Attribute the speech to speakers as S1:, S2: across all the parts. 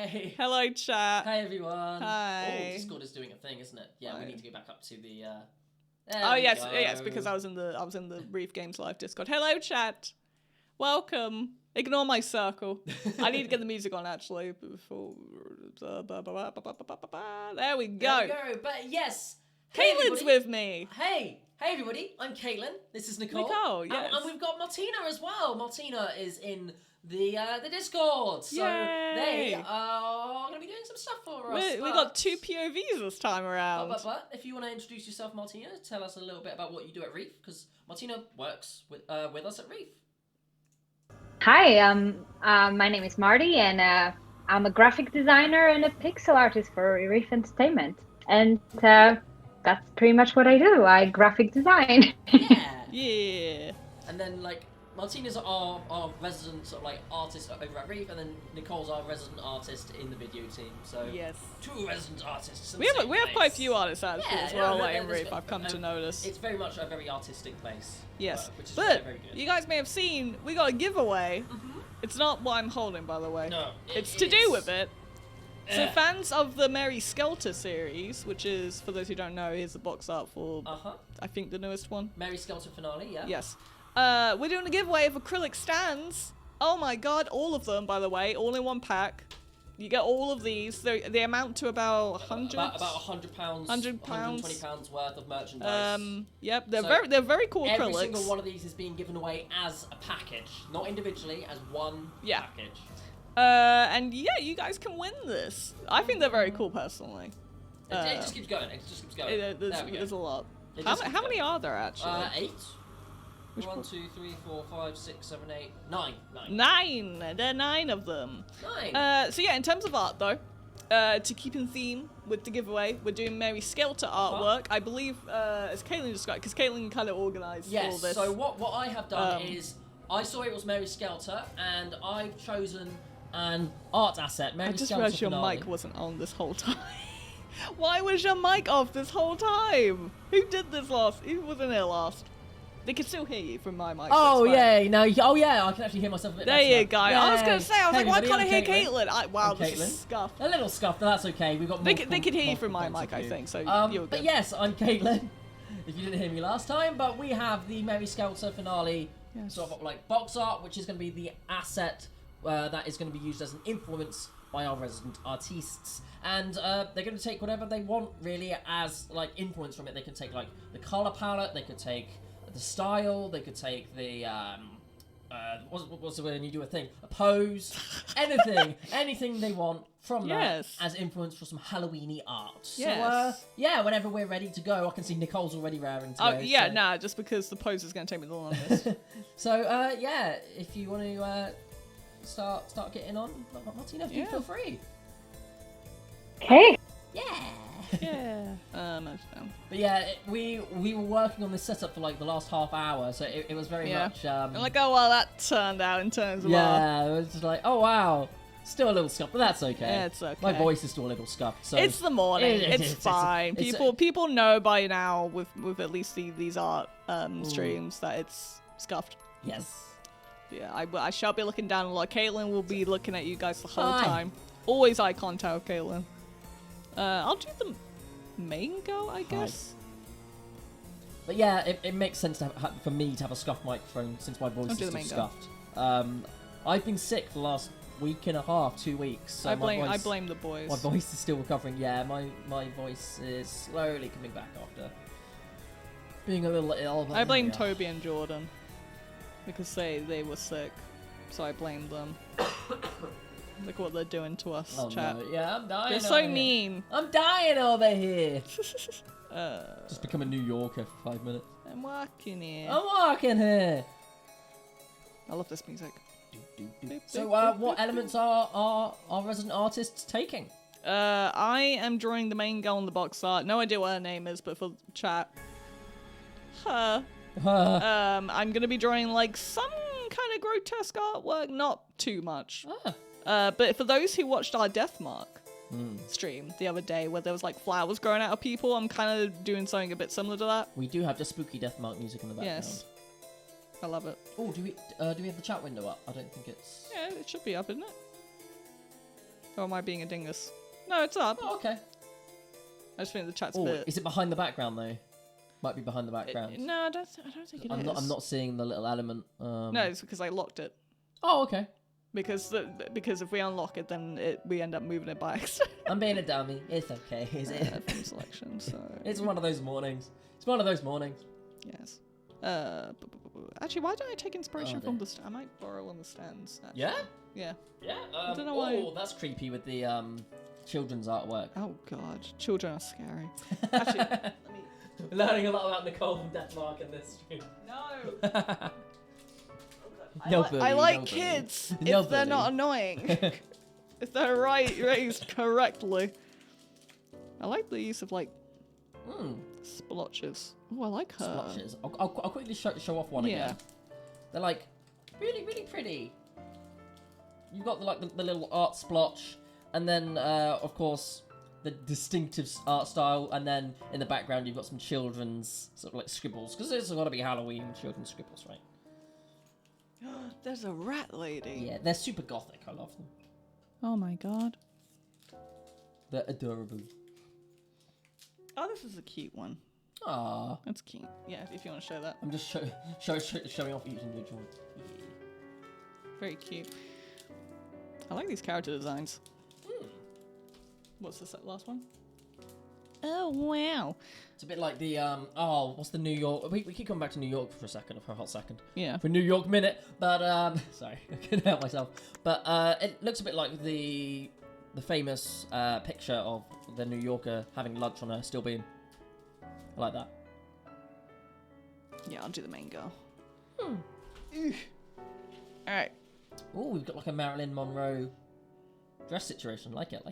S1: Hey.
S2: Hello, chat.
S1: Hey, everyone.
S2: Hi.
S1: Oh, Discord is doing a thing, isn't it? Yeah, we need to go back up to the.
S2: Oh yes, because I was in the Reef Games Live Discord. Hello, chat. Welcome. Ignore my circle. I need to get the music on actually before. There we go.
S1: There we go. But yes,
S2: Kaitlyn's with me.
S1: Hey everybody. I'm Kaitlyn. This is Nicole.
S2: Nicole, yes.
S1: And we've got Martyna as well. Martyna is in the Discord. So
S2: Yay.
S1: they are going to be doing some stuff for us.
S2: We got two POVs this time around.
S1: But if you want to introduce yourself, Martyna, tell us a little bit about what you do at Reef, because Martyna works with us at Reef.
S3: Hi, my name is Marty, and I'm a graphic designer and a pixel artist for Reef Entertainment. And that's pretty much what I do. I graphic design.
S1: Yeah. And then, like, Martyna's our resident sort of like artist over at Reef, and then Nicole's our resident artist in the video team. So
S2: yes,
S1: two resident artists.
S2: We have quite a few artists actually as well, like in Reef. I've come to notice.
S1: It's very much a very artistic place.
S2: Yes,
S1: which is
S2: but
S1: very good.
S2: You guys may have seen we got a giveaway.
S1: Mm-hmm.
S2: It's not what I'm holding, by the way.
S1: No,
S2: it's to do with it. So fans of the Mary Skelter series, which is, for those who don't know, here's the box art for I think the newest one.
S1: Mary Skelter finale, yeah.
S2: Yes. We're doing a giveaway of acrylic stands. Oh my god, all of them, by the way, all in one pack. You get all of these. They amount to about 100.
S1: About £100. £120 worth of merchandise.
S2: Yep, they're very cool acrylics.
S1: Every single one of these is being given away as a package, not individually, as one package.
S2: And yeah, you guys can win this. I think they're very cool, personally.
S1: It just keeps going.
S2: There's a lot. How many are there actually?
S1: 8. 1, 2, 3, 4, 5, 6, 7, 8, 9.
S2: 9. There are 9 of them.
S1: 9.
S2: So yeah, in terms of art though, to keep in theme with the giveaway, we're doing Mary Skelter artwork. I believe, as Kaitlyn described, because Kaitlyn kind of organised all this.
S1: So what I have done is, I saw it was Mary Skelter, and I've chosen an art asset, Mary Skelter. I just realised
S2: your mic wasn't on this whole time. Why was your mic off this whole time? Who did this last? Who was in here last? They can still hear you from my mic.
S1: Oh yeah, no, oh yeah, I can actually hear myself a bit.
S2: There you go.
S1: Yay.
S2: I was gonna say, why can't I hear Kaitlyn? Wow, this is scuffed.
S1: A little scuffed, but that's okay. We've got.
S2: They could hear you from my mic, I think. So you're good.
S1: But yes, I'm Kaitlyn. If you didn't hear me last time, but we have the Mary Skelter finale sort of like box art, which is going to be the asset that is going to be used as an influence by our resident artists. And they're going to take whatever they want really as like influence from it. They can take like the color palette, they could take the style, they could take the what's the word when you do a thing? A pose, anything they want from that as influence for some Halloweeny art. So yeah, whenever we're ready to go, I can see Nicole's already raring to go.
S2: Oh yeah, nah, just because the pose is going to take me the longest.
S1: So yeah, if you want to start getting on, Martyna, feel free.
S3: Okay.
S2: Yeah.
S1: But yeah, we were working on this setup for like the last half hour, so it was very much.
S2: I'm like, oh well, that turned out in terms of.
S1: Yeah, it was just like, oh wow, still a little scuffed, but that's okay.
S2: Yeah, it's okay.
S1: My voice is still a little scuffed. So
S2: it's the morning. It's fine. People know by now with at least these art streams that it's scuffed.
S1: Yes.
S2: Yeah, I shall be looking down a lot. Kaitlyn will be looking at you guys the whole time. Always eye contact with Kaitlyn. I'll do the main go, I guess.
S1: But yeah, it makes sense for me to have a scuffed microphone since my voice is still scuffed. I've been sick for the last week and a half, 2 weeks. So I
S2: blame the boys.
S1: My voice is still recovering. Yeah, my voice is slowly coming back after being a little ill.
S2: I blame Toby and Jordan because they were sick, so I blamed them. Look what they're doing to us, chat.
S1: No. Yeah, I'm dying.
S2: They're so mean.
S1: I'm dying over here. Just become a New Yorker for 5 minutes.
S2: I'm walking here.
S1: I
S2: love this music.
S1: So, what elements are our resident artists taking?
S2: I am drawing the main girl in the box art. No idea what her name is, but for chat, her. I'm gonna be drawing like some kind of grotesque artwork, not too much. But for those who watched our Deathmark stream the other day, where there was like flowers growing out of people, I'm kind of doing something a bit similar to that.
S1: We do have the spooky Deathmark music in the background.
S2: Yes, I love it.
S1: Oh, do we have the chat window up? I don't think it's.
S2: Yeah, it should be up, isn't it? Or am I being a dingus? No, it's up.
S1: Oh, okay.
S2: I just think the chat's a
S1: Oh,
S2: bit...
S1: is it behind the background though? Might be behind the background.
S2: No, I don't think it is.
S1: I'm not seeing the little element.
S2: No, it's because I locked it.
S1: Oh, okay.
S2: Because if we unlock it, then we end up moving it by accident.
S1: I'm being a dummy. It's okay. Is it?
S2: Film selection. So
S1: It's one of those mornings. It's one of those mornings.
S2: yes. Actually, why don't I take inspiration
S1: Oh,
S2: from the? I might borrow on the stands. Actually.
S1: Yeah.
S2: Yeah.
S1: Yeah.
S2: I don't know why.
S1: Oh, that's creepy with the children's artwork.
S2: Oh God, children are scary. Actually, let me.
S1: Learning a lot about Nicole from Deathmark in this stream.
S2: No.
S1: Nobody,
S2: I like
S1: nobody.
S2: kids if
S1: Nobody.
S2: they're not annoying. If they're raised correctly. I like the use of like splotches. Oh, I like her.
S1: Splotches. I'll quickly show off one again. They're like really, really pretty. You've got the little art splotch, and then of course the distinctive art style, and then in the background you've got some children's sort of like scribbles, because there's got to be Halloween children's scribbles, right?
S2: There's a rat lady.
S1: Yeah, they're super gothic. I love them.
S2: Oh my God.
S1: They're adorable.
S2: Oh, this is a cute one.
S1: Ah,
S2: That's cute. Yeah, if you want to show that.
S1: I'm just showing off each individual.
S2: Very cute. I like these character designs. What's this last one? Oh, wow.
S1: It's a bit like the what's the New York? We keep coming back to New York for a hot second.
S2: Yeah.
S1: For New York minute, but sorry, I couldn't help myself. But it looks a bit like the famous picture of the New Yorker having lunch on a steel beam. I like that.
S2: Yeah, I'll do the main girl. Alright.
S1: Oh, we've got like a Marilyn Monroe dress situation. Like it.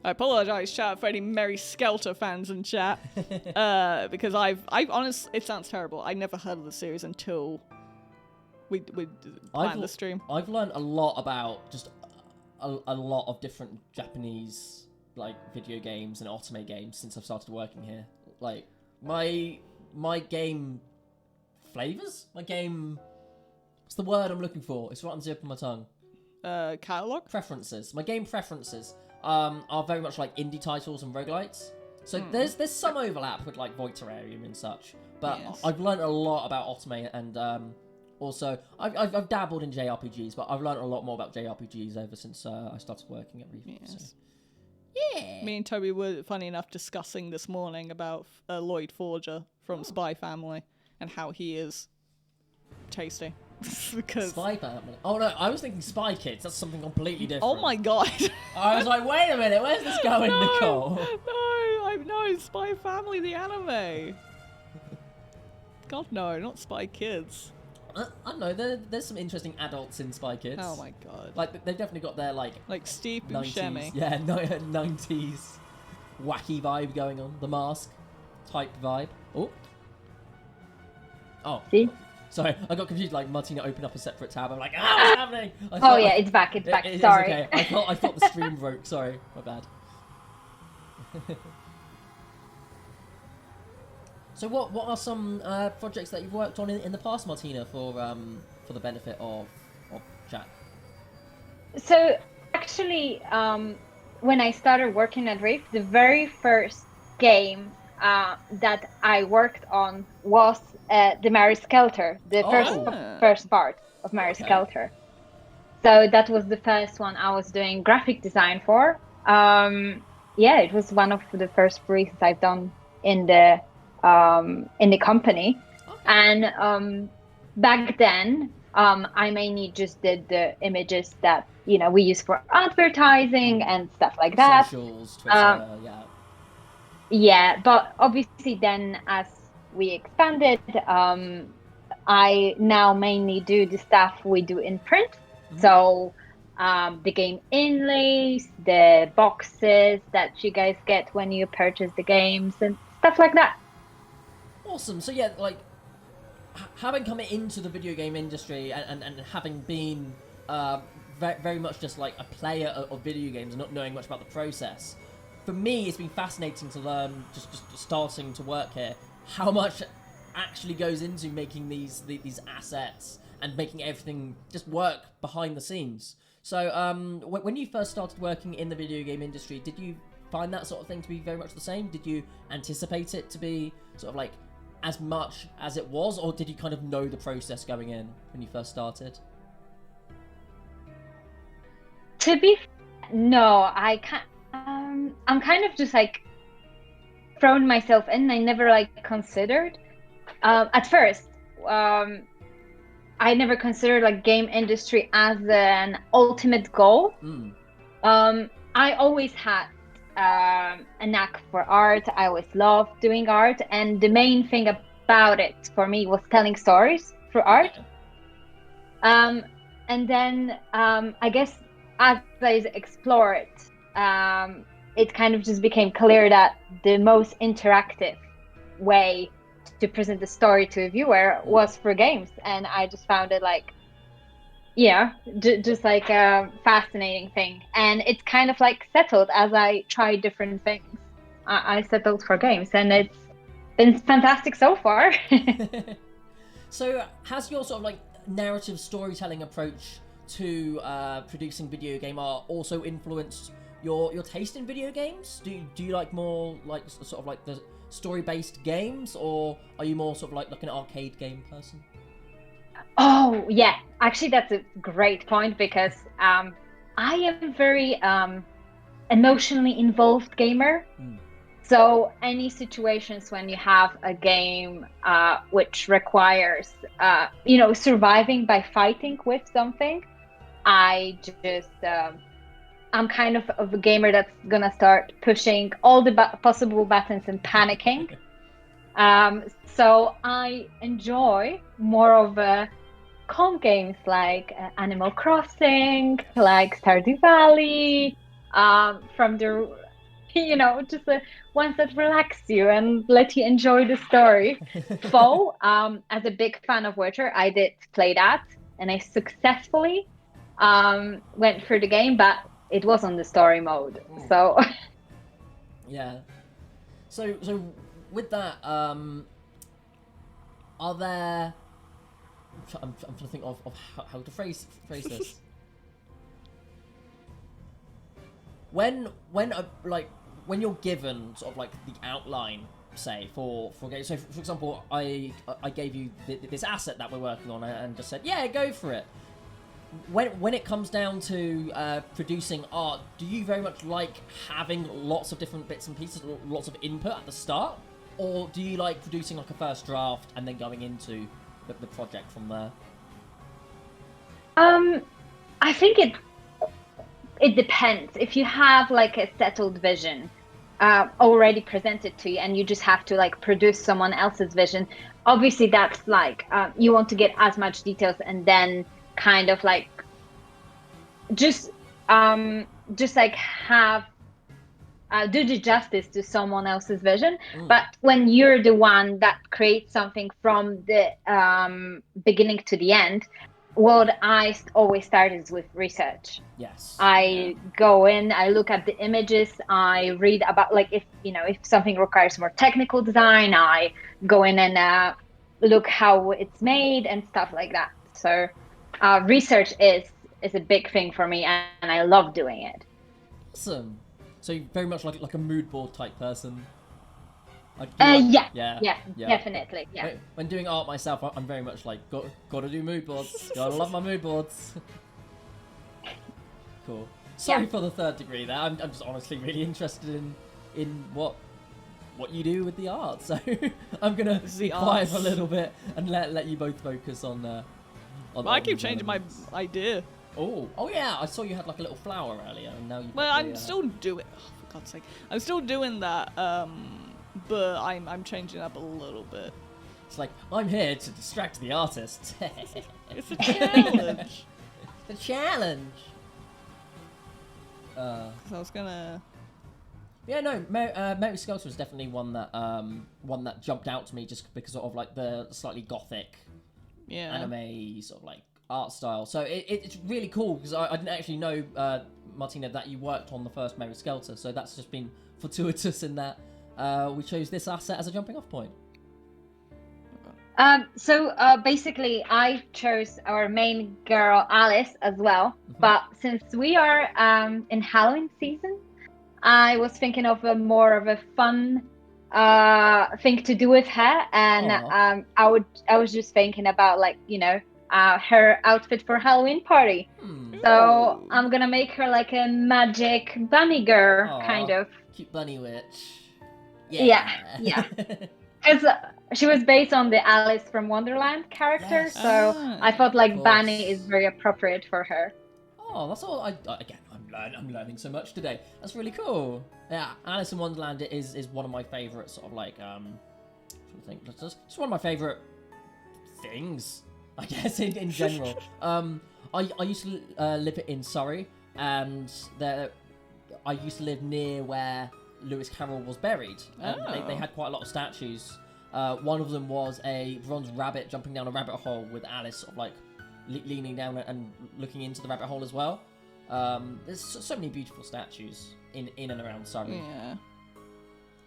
S2: I apologise, chat, for any Mary Skelter fans in chat, because I've honestly, it sounds terrible. I never heard of the series until we planned the stream.
S1: I've learned a lot about just a lot of different Japanese like video games and otome games since I've started working here. Like my game flavors, what's the word I'm looking for? It's right on the tip of my tongue.
S2: Catalog?
S1: Preferences. My game preferences are very much like indie titles and roguelites. So there's some overlap with like Void Terrarium and such. But
S2: Yes.
S1: I've learned a lot about otome, and also I've dabbled in JRPGs, but I've learned a lot more about JRPGs ever since I started working at Reef.
S2: Yes.
S1: So. Yeah.
S2: Me and Toby were, funny enough, discussing this morning about Lloyd Forger from Spy Family and how he is tasty. Because
S1: Spy Family. Oh no, I was thinking Spy Kids. That's something completely different.
S2: oh my God.
S1: I was like, wait a minute, where's this going, Nicole?
S2: No, Spy Family, the anime. God, no, not Spy Kids.
S1: I don't know. There's some interesting adults in Spy Kids.
S2: Oh my God.
S1: Like they've definitely got their like
S2: Steve
S1: 90s,
S2: Buscemi.
S1: yeah, 90s wacky vibe going on. The Mask type vibe. Oh.
S3: See?
S1: Sorry, I got confused. Like Martyna opened up a separate tab. I'm like, what's happening?
S3: Oh yeah, it's back. It's back.
S1: It is
S3: Sorry.
S1: okay. I thought the stream broke. Sorry, my bad. So what are some projects that you've worked on in the past, Martyna, for the benefit of chat?
S3: So actually, when I started working at Reef, the very first game that I worked on was the Mary Skelter, the first part of Mary Skelter. So that was the first one I was doing graphic design for. Yeah, it was one of the first briefs I've done in the company. And back then, I mainly just did the images that we use for advertising and stuff like that.
S1: Socials, Twitter, yeah.
S3: Yeah, but obviously then as we expanded, I now mainly do the stuff we do in print. So the game inlays, the boxes that you guys get when you purchase the games and stuff like that.
S1: Awesome. So yeah, like having come into the video game industry and having been very much just like a player of video games and not knowing much about the process, for me it's been fascinating to learn just starting to work here how much actually goes into making these assets and making everything just work behind the scenes. So when you first started working in the video game industry, did you find that sort of thing to be very much the same? Did you anticipate it to be sort of like as much as it was, or did you kind of know the process going in when you first started?
S3: To be no, I can't. I'm kind of just like thrown myself in. I never like considered. At first, I never considered like game industry as an ultimate goal. I always had a knack for art. I always loved doing art, and the main thing about it for me was telling stories through art. And then I guess as I explored, it kind of just became clear that the most interactive way to present the story to a viewer was through games, and I just found it like, yeah, just like a fascinating thing. And it's kind of like settled as I tried different things. I settled for games, and it's been fantastic so far.
S1: So has your sort of like narrative storytelling approach to producing video game art also influenced your taste in video games? Do you like more like sort of like the story-based games, or are you more sort of like an arcade game person?
S3: Oh yeah, actually that's a great point, because I am very emotionally involved gamer. So any situations when you have a game which requires surviving by fighting with something, I just I'm kind of a gamer that's gonna start pushing all the possible buttons and panicking. So I enjoy more of calm games like Animal Crossing, like Stardew Valley, from the just the ones that relax you and let you enjoy the story. Foe, as a big fan of Witcher, I did play that, and I successfully went through the game, but it was on the story mode. So
S1: yeah. So with that, are there? I'm trying to think of how to phrase this. When you're given sort of like the outline, say for games. So for example, I gave you this asset that we're working on and just said, yeah, go for it. When it comes down to producing art, do you very much like having lots of different bits and pieces, lots of input at the start, or do you like producing like a first draft and then going into the project from there?
S3: I think it depends. If you have like a settled vision already presented to you, and you just have to like produce someone else's vision, obviously that's like you want to get as much details and then kind of like just like have do the justice to someone else's vision. But when you're the one that creates something from the beginning to the end, what I always start is with research.
S1: Yes.
S3: I go in, I look at the images, I read about like if something requires more technical design, I go in and look how it's made and stuff like that. So research is a big thing for me, and I love doing it.
S1: Awesome. So you're very much like a mood board type person.
S3: Yeah, definitely. Yeah.
S1: When doing art myself, I'm very much like gotta do mood boards. Gotta love my mood boards. Cool. Sorry for the third degree there. I'm just honestly really interested in what you do with the art. So I'm gonna be quiet for a little bit and let you both focus on.
S2: I keep changing my idea.
S1: Oh yeah, I saw you had like a little flower earlier, and now you.
S2: Well, I'm still doing. Oh, for God's sake, I'm still doing that. But I'm changing up a little bit.
S1: It's like, I'm here to distract the artist.
S2: It's a challenge.
S1: It's a challenge.
S2: So I was gonna.
S1: Yeah, no, Mary Skelter was definitely one that jumped out to me just because of like the slightly gothic, anime sort of like art style. So it's really cool because I didn't actually know, Martyna, that you worked on the first Mary Skelter. So that's just been fortuitous in that we chose this asset as a jumping off point.
S3: Basically, I chose our main girl, Alice, as well.
S1: Mhm.
S3: But since we are in Halloween season, I was thinking of a more of a fun thing to do with her, and
S1: Aw.
S3: I was just thinking about like her outfit for Halloween party.
S1: Hmm.
S3: So
S2: Ooh.
S3: I'm gonna make her like a magic bunny girl, kind
S1: Aw.
S3: of.
S1: Cute bunny witch.
S3: Yeah,
S1: Yeah.
S3: yeah. Because she was based on the Alice from Wonderland character,
S1: Yes.
S3: so I
S2: Ah.
S3: thought
S1: Of
S3: like Bunny is
S1: course.
S3: very appropriate for her.
S1: Oh, that's all. Again, I'm learning so much today. That's really cool. Yeah, Alice in Wonderland is one of my favorite sort of like sort of thing. It's one of my favorite things, I guess, in general. I used to live in Surrey, and I used to live near where Lewis Carroll was buried. And they
S2: Oh.
S1: had quite a lot of statues. One of them was a bronze rabbit jumping down a rabbit hole with Alice sort of like leaning down and looking into the rabbit hole as well. There's so many beautiful statues in and around Surrey.
S2: Yeah.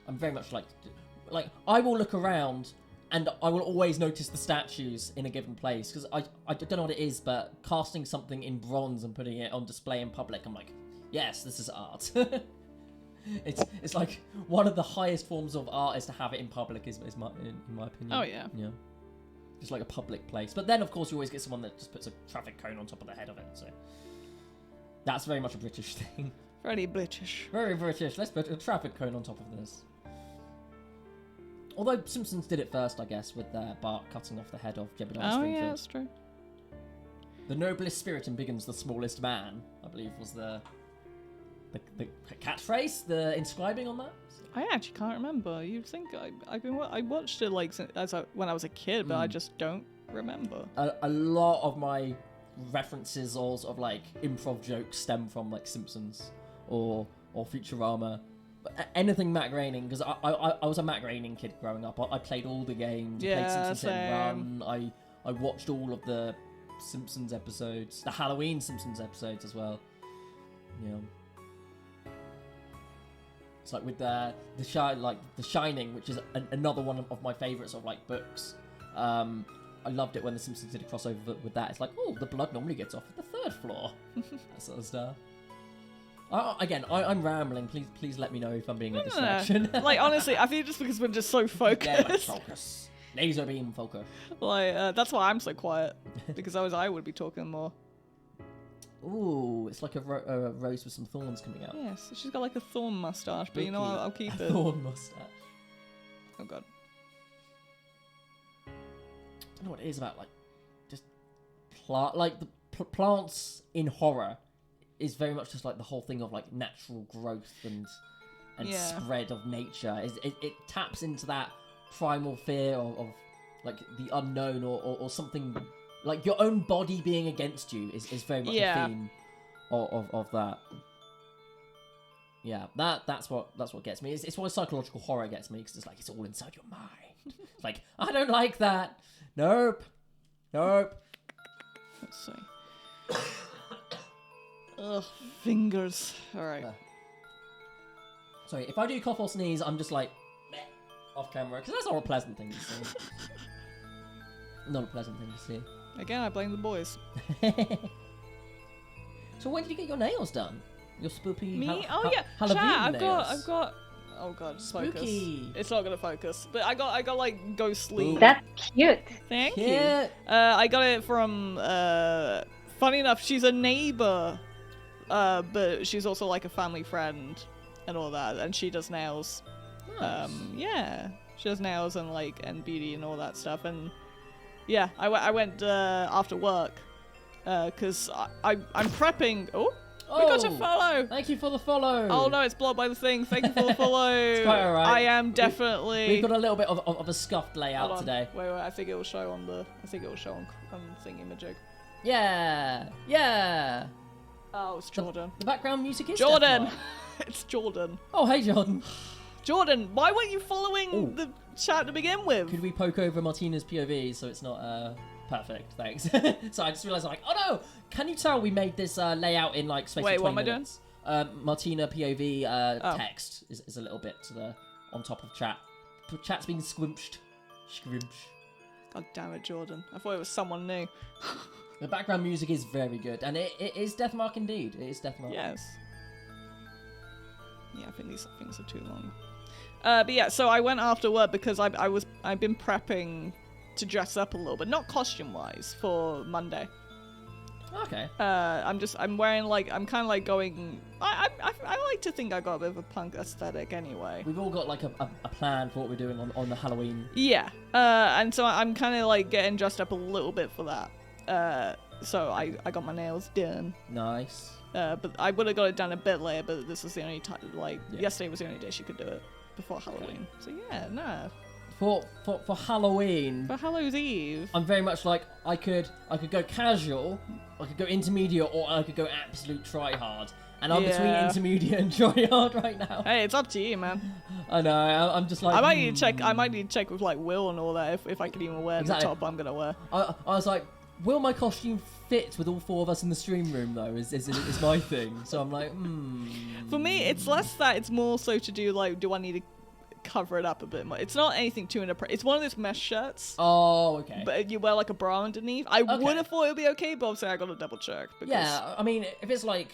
S1: I'm very much like I will look around and I will always notice the statues in a given place because I don't know what it is, but casting something in bronze and putting it on display in public, I'm like, yes, this is art. It's like one of the highest forms of art is to have it in public, in my opinion.
S2: Oh, yeah.
S1: Yeah. Just like a public place. But then, of course, you always get someone that just puts a traffic cone on top of the head of it. So that's very much a British thing.
S2: Very British.
S1: Very British. Let's put a traffic cone on top of this. Although Simpsons did it first, I guess, with Bart cutting off the head of Jebediah
S2: Oh,
S1: Springfield.
S2: yeah, that's true.
S1: The noblest spirit embiggens the smallest man, I believe was the catchphrase, the inscribing on that.
S2: I actually can't remember. You'd think I watched it like when I was a kid, but I just don't remember.
S1: A lot of my references or sort of like improv jokes stem from like Simpsons or Futurama. Anything Matt Groening, because I was a Matt Groening kid growing up. I played all the games. I played
S2: Yeah,
S1: Simpsons Hit and
S2: same.
S1: Run. I watched all of the Simpsons episodes, the Halloween Simpsons episodes as well. Yeah. It's like with the Shining, which is another one of my favourite sort of like books. I loved it when the Simpsons did a crossover with that. It's like, oh, the blood normally gets off at the third floor, that sort of stuff. I'm rambling. Please let me know if I'm being a distraction.
S2: Like honestly, I think just because we're just so focused.
S1: Yeah, like focus. Laser beam focus.
S2: Like that's why I'm so quiet because I would be talking more.
S1: Ooh, it's like a rose with some thorns coming out.
S2: Yes, she's got like a thorn mustache, but you know
S1: Spooky.
S2: I'll keep
S1: A
S2: it.
S1: thorn mustache.
S2: Oh god.
S1: I don't know what it is about like just the plants in horror is very much just like the whole thing of like natural growth and
S2: Yeah.
S1: spread of nature. It taps into that primal fear of like the unknown or something like your own body being against you is very much
S2: Yeah.
S1: a theme of that. Yeah, that's what gets me. It's why psychological horror gets me because it's like it's all inside your mind. It's like I don't like that. Nope.
S2: Let's see. Ugh, fingers. All right.
S1: Sorry, if I do cough or sneeze, I'm just like meh, off camera because that's not a pleasant thing to see. Not a pleasant thing to see.
S2: Again, I blame the boys.
S1: So when did you get your nails done? Your spooky
S2: Me? Oh yeah.
S1: Halloween
S2: Chat,
S1: nails.
S2: I've got. Oh god,
S1: Spooky.
S2: focus. It's not gonna focus. But I got like ghostly.
S3: That's cute.
S2: Thank you.
S1: Yeah.
S2: I got it from. Funny enough, she's a neighbor, but she's also like a family friend and all that, and she does nails.
S1: Nice.
S2: Yeah, she does nails and like and beauty and all that stuff. And yeah, I went after work because I'm prepping. Oh, we got a follow.
S1: Thank you for the follow.
S2: Oh no, it's blocked by the thing. Thank you for the follow.
S1: It's quite alright.
S2: I am definitely.
S1: We've got a little bit of a scuffed layout
S2: Hold on.
S1: today.
S2: Wait, I think it will show on the. I think it will show on thingy-majig.
S1: Yeah.
S2: Oh, it's Jordan.
S1: The background music is
S2: Jordan!
S1: Death Knight.
S2: It's Jordan.
S1: Oh, hey, Jordan.
S2: Jordan, why weren't you following
S1: Ooh.
S2: the chat to begin with?
S1: Could we poke over Martyna's POV so it's not perfect? Thanks. So I just realised, like, oh no! Can you tell we made this layout in like space
S2: Wait,
S1: of 20
S2: what am I doing?
S1: minutes? Martyna POV
S2: Oh.
S1: text is a little bit to the on top of chat. Chat's been squimped. Scrimped.
S2: God damn it, Jordan. I thought it was someone new.
S1: The background music is very good, and it is Deathmark indeed. It is Deathmark.
S2: Yes. Yeah, I think these things are too long. But yeah, so I went after work because I've been prepping to dress up a little bit, not costume wise, for Monday.
S1: Okay.
S2: I'm wearing like, I'm kind of like going. I like to think I got a bit of a punk aesthetic anyway.
S1: We've all got like a plan for what we're doing on the Halloween.
S2: Yeah. And so I'm kind of like getting dressed up a little bit for that. So I got my nails done.
S1: Nice.
S2: But I would have got it done a bit later, but this was the only time, like, yesterday was the only day she could do it before Halloween. So yeah, no.
S1: For Halloween.
S2: For Hallows Eve.
S1: I'm very much like, I could go casual, I could go intermediate, or I could go absolute try hard. And I'm between intermediate and try hard right now.
S2: Hey, it's up to you, man.
S1: I know, I'm just like...
S2: I might need to check with, like, Will and all that, if I could even wear the top I'm gonna wear.
S1: I was like, will my costume fit with all four of us in the stream room, though, is my thing. So I'm like,
S2: For me, it's less that, it's more so to do, like, do I need to cover it up a bit more? It's not anything too it's one of those mesh shirts.
S1: Oh, okay.
S2: But you wear, like, a bra underneath. I would have thought it would be okay, but obviously I gotta double check. Because...
S1: Yeah, I mean, if it's, like,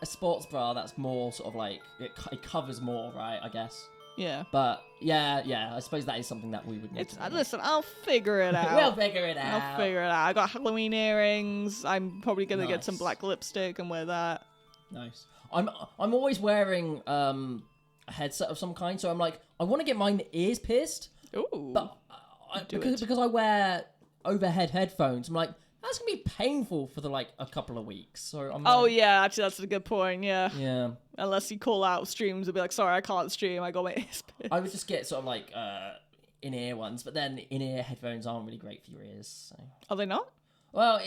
S1: a sports bra, that's more sort of, like, it covers more, right, I guess.
S2: Yeah.
S1: But, yeah, I suppose that is something that we would need to do.
S2: Listen, I'll figure it out.
S1: We'll figure it out.
S2: I'll figure it out. I got Halloween earrings. I'm probably gonna get some black lipstick and wear that.
S1: Nice. I'm always wearing a headset of some kind, so I'm like, I want to get my ears pierced.
S2: Ooh.
S1: But because I wear overhead headphones, I'm like, that's gonna be painful for a couple of weeks. So I'm.
S2: Oh yeah, actually that's a good point. Yeah.
S1: Yeah.
S2: Unless you call out streams and be like, sorry, I can't stream. I got my ears pierced.
S1: I would just get sort of like in-ear ones, but then in-ear headphones aren't really great for your ears. So.
S2: Are they not?
S1: Well,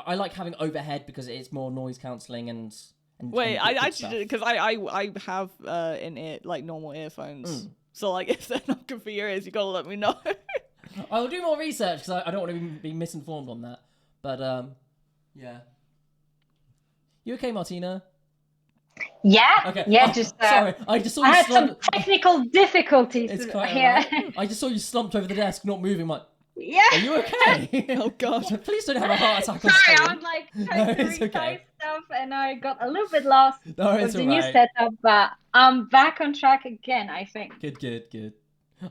S1: I like having overhead because it's more noise cancelling and
S2: wait, I actually did because I have in-ear like normal earphones. So like if they're not good for your ears, you gotta let me know.
S1: I'll do more research because I don't want to be misinformed on that. But yeah. You okay, Martyna?
S3: Yeah.
S1: Okay.
S3: Yeah. Just
S1: sorry. I just saw
S3: I
S1: you
S3: had
S1: slump.
S3: some technical difficulties.
S1: It's quite
S3: here.
S1: alright. I just saw you slumped over the desk, not moving. Like,
S3: Yeah.
S1: are you okay?
S2: Oh god.
S1: Please don't have a heart attack. On
S3: Sorry,
S1: screen.
S3: I was like trying to
S1: it's
S3: retype
S1: okay.
S3: stuff, and I got a little bit lost
S1: No,
S3: with
S1: it's
S3: the new
S1: alright.
S3: setup. But I'm back on track again, I think.
S1: Good.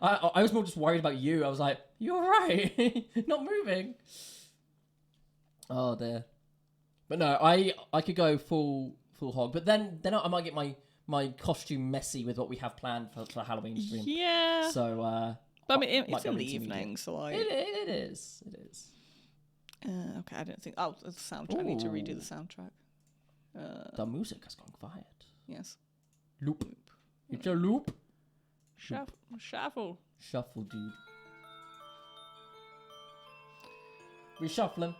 S1: I was more just worried about you. I was like, you alright? Not moving. Oh dear. But no, I could go full hog. But then I might get my costume messy with what we have planned for Halloween stream.
S2: Yeah.
S1: So
S2: But I mean, it's
S1: might
S2: in
S1: go
S2: the
S1: into
S2: evening, so like.
S1: it is.
S2: Okay, I don't think. Oh, the soundtrack. I need to redo the soundtrack.
S1: The music has gone quiet.
S2: Yes.
S1: Loop. It's a loop.
S2: Shuffle.
S1: Shuffle, dude. Reshuffling.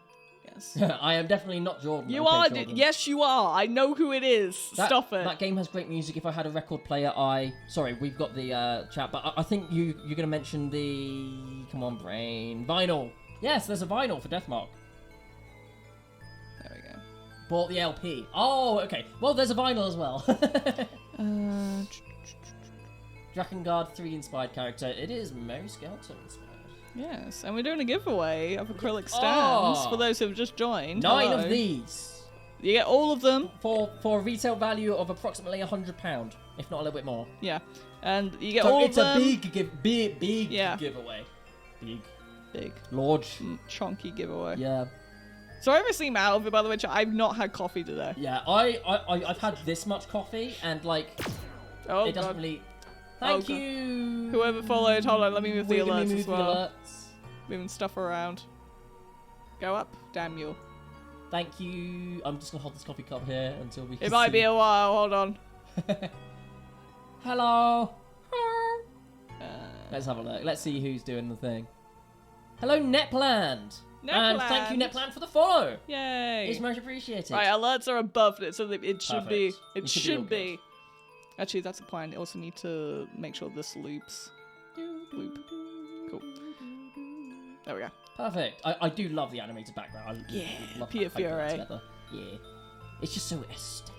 S2: Yes.
S1: I am definitely not Jordan.
S2: You
S1: okay,
S2: are.
S1: Jordan.
S2: Yes, you are. I know who it is. Stop it.
S1: That game has great music. If I had a record player, Sorry, we've got the chat, but I think you're going to mention the... Come on, brain. Vinyl. Yes, there's a vinyl for Deathmark.
S2: There we go.
S1: Bought the LP. Oh, okay. Well, there's a vinyl as well. Drakengard 3 inspired character. It is Mary Skelter inspired.
S2: Yes, and we're doing a giveaway of acrylic stands for those who have just joined.
S1: 9
S2: Hello.
S1: of these.
S2: You get all of them.
S1: For a retail value of approximately £100, if not a little bit more.
S2: Yeah, and you get
S1: So
S2: all
S1: it's
S2: of them.
S1: a big giveaway.
S2: Big.
S1: Large.
S2: Chunky giveaway.
S1: Yeah.
S2: Sorry if I seem out of it, by the way. I've not had coffee today.
S1: Yeah, I've had this much coffee and like
S2: Oh,
S1: it doesn't
S2: God.
S1: really. Thank
S2: God.
S1: you.
S2: Whoever followed, hold on, let me move the
S1: We're gonna
S2: alerts
S1: move
S2: as
S1: the
S2: well.
S1: alerts.
S2: Moving stuff around. Go up. Damn you.
S1: Thank you. I'm just gonna hold this coffee cup here until we.
S2: It might be a while. Hold on.
S1: Hello. Let's have a look. Let's see who's doing the thing. Hello, Netpland. And thank you, Netpland, for the follow.
S2: Yay.
S1: It's much appreciated.
S2: Right, alerts are above it, so that it should be.
S1: Perfect.
S2: It
S1: should be all
S2: should be. Actually, that's the point. I also need to make sure this loops. Loop. Cool. There we go.
S1: Perfect. I do love the animated background. I love
S2: Pia
S1: how they put it
S2: Fiore.
S1: together. Yeah. It's just so aesthetic.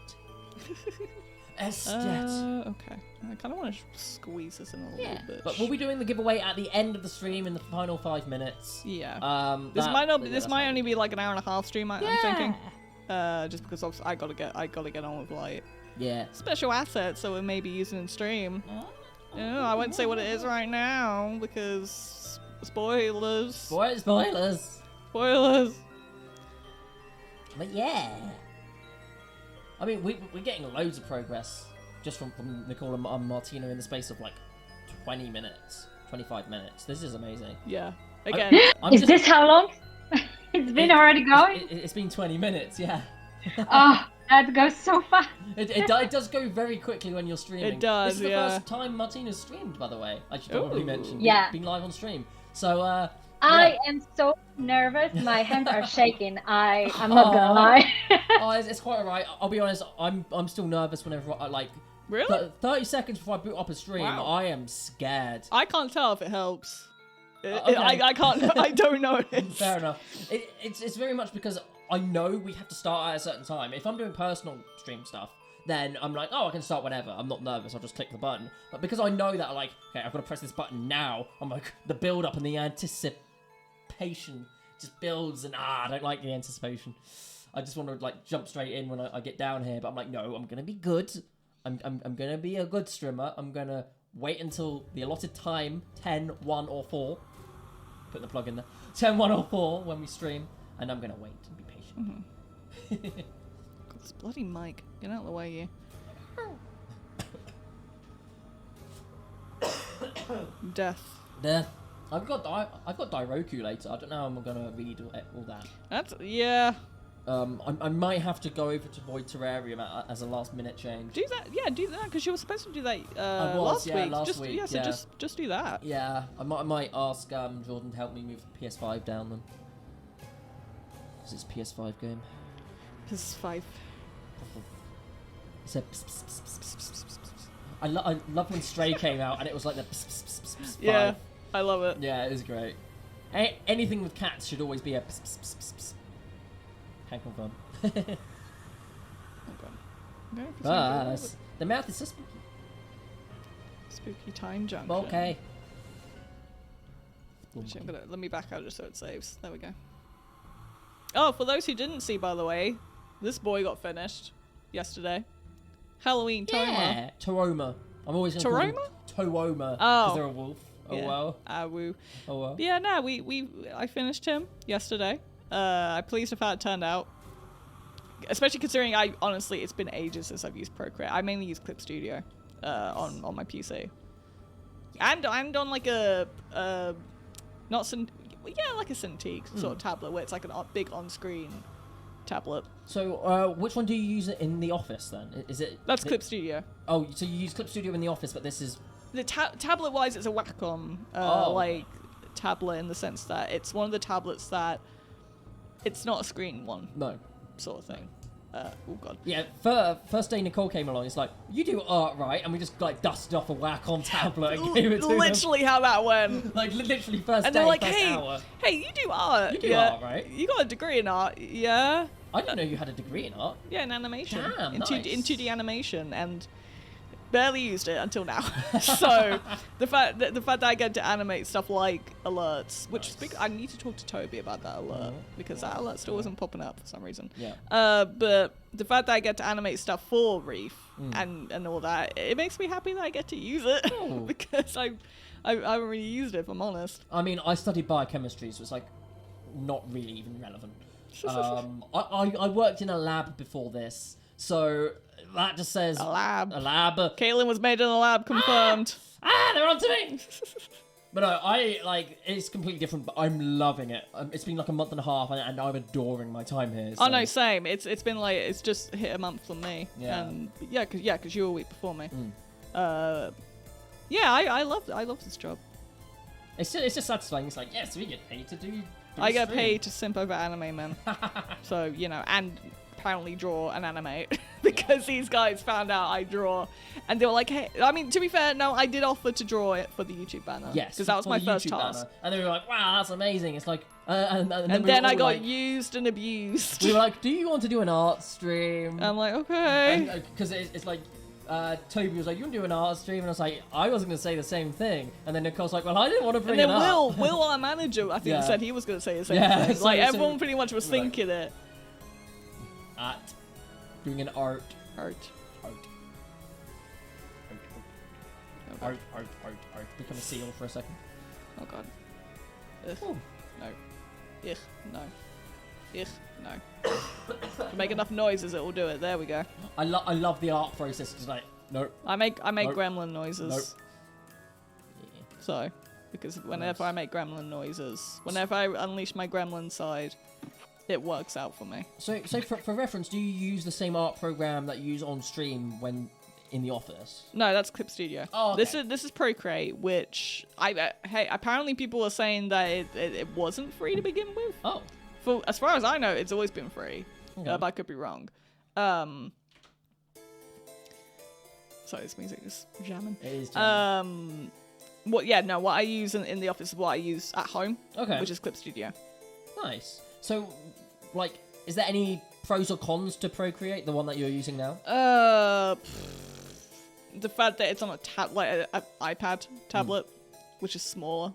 S2: Okay. I kind of want to squeeze this in a little bit.
S1: But we'll be doing the giveaway at the end of the stream in the final 5 minutes.
S2: Yeah. This might only be like an hour and a half stream. I'm thinking. Just because obviously I gotta get on with like special assets that we may be using in stream. I won't say what it is right now because spoilers.
S1: Spoilers. But yeah. I mean, we're getting loads of progress just from Nicole and Martyna in the space of like 20 minutes, 25 minutes. This is amazing.
S2: Yeah. Again.
S3: Is this how long? It's been already going?
S1: It's been 20 minutes, yeah.
S3: Oh, that goes so fast.
S1: It does go very quickly when you're streaming.
S2: It does,
S1: This is the first time Martyna's streamed, by the way. I should probably mention.
S3: Yeah.
S1: Being live on stream. So,
S3: I am so nervous. My hands are shaking. I'm not gonna lie.
S1: It's quite alright. I'll be honest. I'm still nervous whenever I like.
S2: Really?
S1: 30 seconds before I boot up a stream,
S2: Wow.
S1: I am scared.
S2: I can't tell if it helps.
S1: Okay.
S2: I can't. I don't know.
S1: Fair enough. It's very much because I know we have to start at a certain time. If I'm doing personal stream stuff, then I'm like, oh, I can start whenever. I'm not nervous. I'll just click the button. But because I know that, like, okay, I've got to press this button now. I'm like, the build up and the anticipation just builds, and I don't like the anticipation. I just want to like jump straight in when I get down here. But I'm like, no, I'm gonna be good. I'm gonna be a good streamer. I'm gonna wait until the allotted time, 10, 1, or 4. Put the plug in there. 10, 1, or 4 when we stream, and I'm gonna wait and be patient.
S2: God, this bloody mic. Get out of the way, you. Death.
S1: I've got Dairoku later. I don't know how I'm gonna read all that.
S2: Yeah.
S1: I might have to go over to Void Terrarium as a last minute change.
S2: Do that, because you were supposed to do that
S1: last week.
S2: Last week. Just do that.
S1: Yeah, I might ask Jordan to help me move the PS5 down then. Because it's a PS5 game.
S2: PS5.
S1: It's a I love when Stray came out and it was like the
S2: Yeah, I love it.
S1: Yeah, it was great. Anything with cats should always be a Can't confirm. The mouth is so spooky.
S2: Spooky time junction.
S1: Okay.
S2: Let me back out just so it saves. There we go. Oh, for those who didn't see, by the way, this boy got finished yesterday. Halloween Toma.
S1: Yeah, Toroma. I'm always going to call him Tooma because they're a wolf. Oh
S2: yeah.
S1: well.
S2: Woo.
S1: Oh well.
S2: Yeah, no, I finished him yesterday. I'm pleased with how it turned out. Especially considering honestly, it's been ages since I've used Procreate. I mainly use Clip Studio on my PC. And on like a like a Cintiq sort of tablet where it's like a big on-screen tablet.
S1: So which one do you use it in the office then?
S2: That's Clip Studio.
S1: Oh, so you use Clip Studio in the office, but this is
S2: the tablet-wise, it's a Wacom like tablet in the sense that it's one of the tablets that it's not a screen one.
S1: No.
S2: Sort of thing. Oh god.
S1: Yeah, first day Nicole came along, it's like, you do art, right? And we just like dusted off a Wacom tablet and gave it to them.
S2: Literally how that went.
S1: Like literally first
S2: and
S1: day,
S2: they're like,
S1: first hour.
S2: Hey, you do art.
S1: You do art, right?
S2: You got a degree in art, yeah?
S1: I didn't know you had a degree in art.
S2: Yeah, in animation.
S1: Damn,
S2: in
S1: nice.
S2: 2D animation, and barely used it until now. So the fact that I get to animate stuff like alerts, which I need to talk to Toby about that alert because that alert still wasn't popping up for some reason.
S1: Yeah.
S2: But the fact that I get to animate stuff for Reef and all that, it makes me happy that I get to use it because I haven't really used it, if I'm honest.
S1: I mean, I studied biochemistry, so it's like not really even relevant. I worked in a lab before this, so that just says
S2: a lab.
S1: Kaitlyn
S2: was made in a lab, confirmed.
S1: They're on to me. But no, it's completely different, but I'm loving it. It's been like a month and a half, and I'm adoring my time here. So.
S2: Oh no, same. It's been like, it's just hit a month for me.
S1: Yeah.
S2: And cause you were a week before me. I love this job.
S1: It's just satisfying. It's like, yes, we get paid to do
S2: I get
S1: stream.
S2: paid to simp over anime men. So, and apparently draw and animate because these guys found out I draw and they were like, hey, I mean, to be fair, no, I did offer to draw it for the YouTube banner.
S1: Yes.
S2: Because that was my first
S1: YouTube
S2: task.
S1: banner. And they were like, wow, that's amazing. It's like, and
S2: then I got used and abused.
S1: We were like, do you want to do an art stream?
S2: I'm like, okay.
S1: Because it's like, Toby was like, "You want to do an art stream?" And I was like, "I wasn't going to say the same thing." And then Nicole's like, "Well, I didn't want to bring
S2: and
S1: it
S2: then
S1: up."
S2: Will, our manager, I think
S1: Yeah.
S2: said he was going to say the same
S1: Yeah,
S2: thing.
S1: so-
S2: Like
S1: so-
S2: everyone pretty much was
S1: right.
S2: thinking it.
S1: At doing an art. Art. Become a seal for a second.
S2: Oh god. Ugh.
S1: Ooh.
S2: No. Ugh. No. Ugh. No. If you make enough noises, it will do it. There we go.
S1: I love the art process. It's like, nope.
S2: I make
S1: Nope.
S2: gremlin noises.
S1: Nope.
S2: So, because whenever I make gremlin noises, whenever I unleash my gremlin side, it works out for me.
S1: So for reference, do you use the same art program that you use on stream when in the office?
S2: No, that's Clip Studio.
S1: Oh, okay.
S2: This is Procreate, which hey, apparently people are saying that it wasn't free to begin with.
S1: Oh.
S2: For as far as I know, it's always been free.
S1: Okay.
S2: But I could be wrong. Sorry, this music is jamming.
S1: It is jamming.
S2: What I use in the office is what I use at home.
S1: Okay.
S2: Which is Clip Studio.
S1: Nice. So, like, is there any pros or cons to Procreate, the one that you're using now?
S2: The fact that it's on a iPad tablet, which is smaller.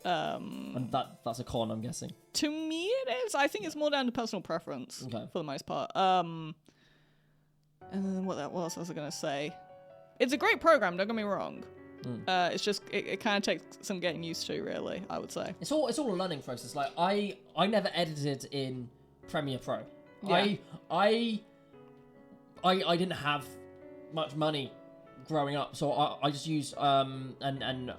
S1: And that's a con, I'm guessing.
S2: To me, it is. I think it's more down to personal preference
S1: Okay.
S2: for the most part. And then what else was I gonna say? It's a great program. Don't get me wrong. It's just it kind of takes some getting used to, really. I would say.
S1: It's all a learning process. Like I never edited in Premiere Pro.
S2: Yeah.
S1: I didn't have much money growing up, so I just used an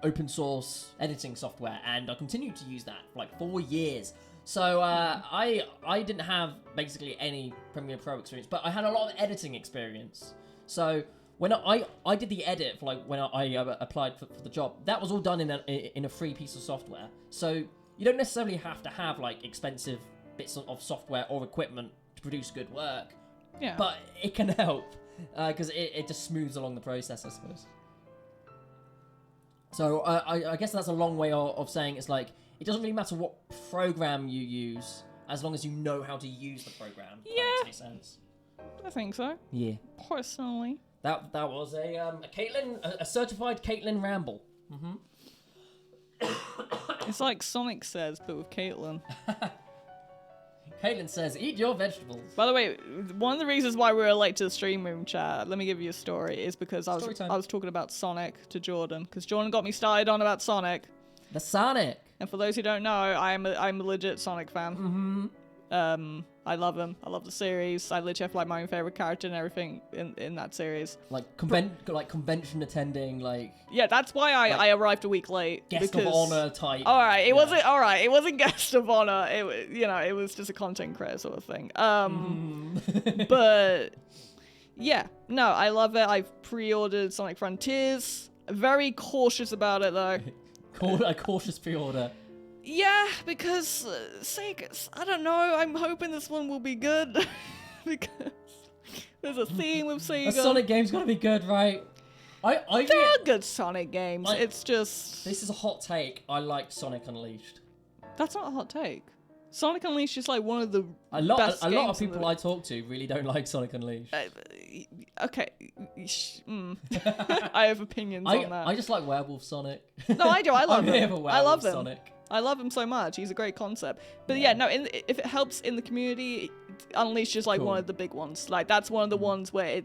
S1: open source editing software, and I continued to use that for like 4 years. So I didn't have basically any Premiere Pro experience, but I had a lot of editing experience. So when I did the edit for like when I applied for the job, that was all done in a free piece of software. So you don't necessarily have to have like expensive bits of software or equipment to produce good work.
S2: Yeah.
S1: But it can help because it just smooths along the process, I suppose. So I guess that's a long way of saying it's like it doesn't really matter what program you use as long as you know how to use the program.
S2: Yeah.
S1: If that makes any sense.
S2: I think so.
S1: Yeah.
S2: Personally.
S1: That was a Kaitlyn, a certified Kaitlyn ramble.
S2: It's like Sonic says, but with Kaitlyn.
S1: Kaitlyn says, "Eat your vegetables."
S2: By the way, one of the reasons why we were late to the stream room chat, let me give you a story, is because I was talking about Sonic to Jordan, because Jordan got me started on about Sonic.
S1: The Sonic.
S2: And for those who don't know, I'm a legit Sonic fan. I love him. I love the series. I literally have like my own favorite character and everything in that series.
S1: Like convention attending, like
S2: Yeah, that's why I arrived a week late.
S1: guest of honor type.
S2: All right, it wasn't guest of honor. It was just a content creator sort of thing. But yeah, no, I love it. I've pre-ordered Sonic Frontiers. Very cautious about it though.
S1: A cautious pre-order.
S2: Yeah, because I don't know. I'm hoping this one will be good because there's a theme with Sega.
S1: A Sonic game's gotta be good, right?
S2: There are good Sonic games. It's just
S1: this is a hot take. I liked Sonic Unleashed.
S2: That's not a hot take. Sonic Unleashed is like one of the
S1: A lot
S2: best
S1: of
S2: games
S1: people I talk to really don't like Sonic Unleashed.
S2: Okay. I have opinions on that.
S1: I just like Werewolf Sonic.
S2: No, I do. I love him. I love him.
S1: Sonic.
S2: I love him so much. He's a great concept. But yeah, no. If it helps in the community, Unleashed is like one of the big ones. Like that's one of the ones where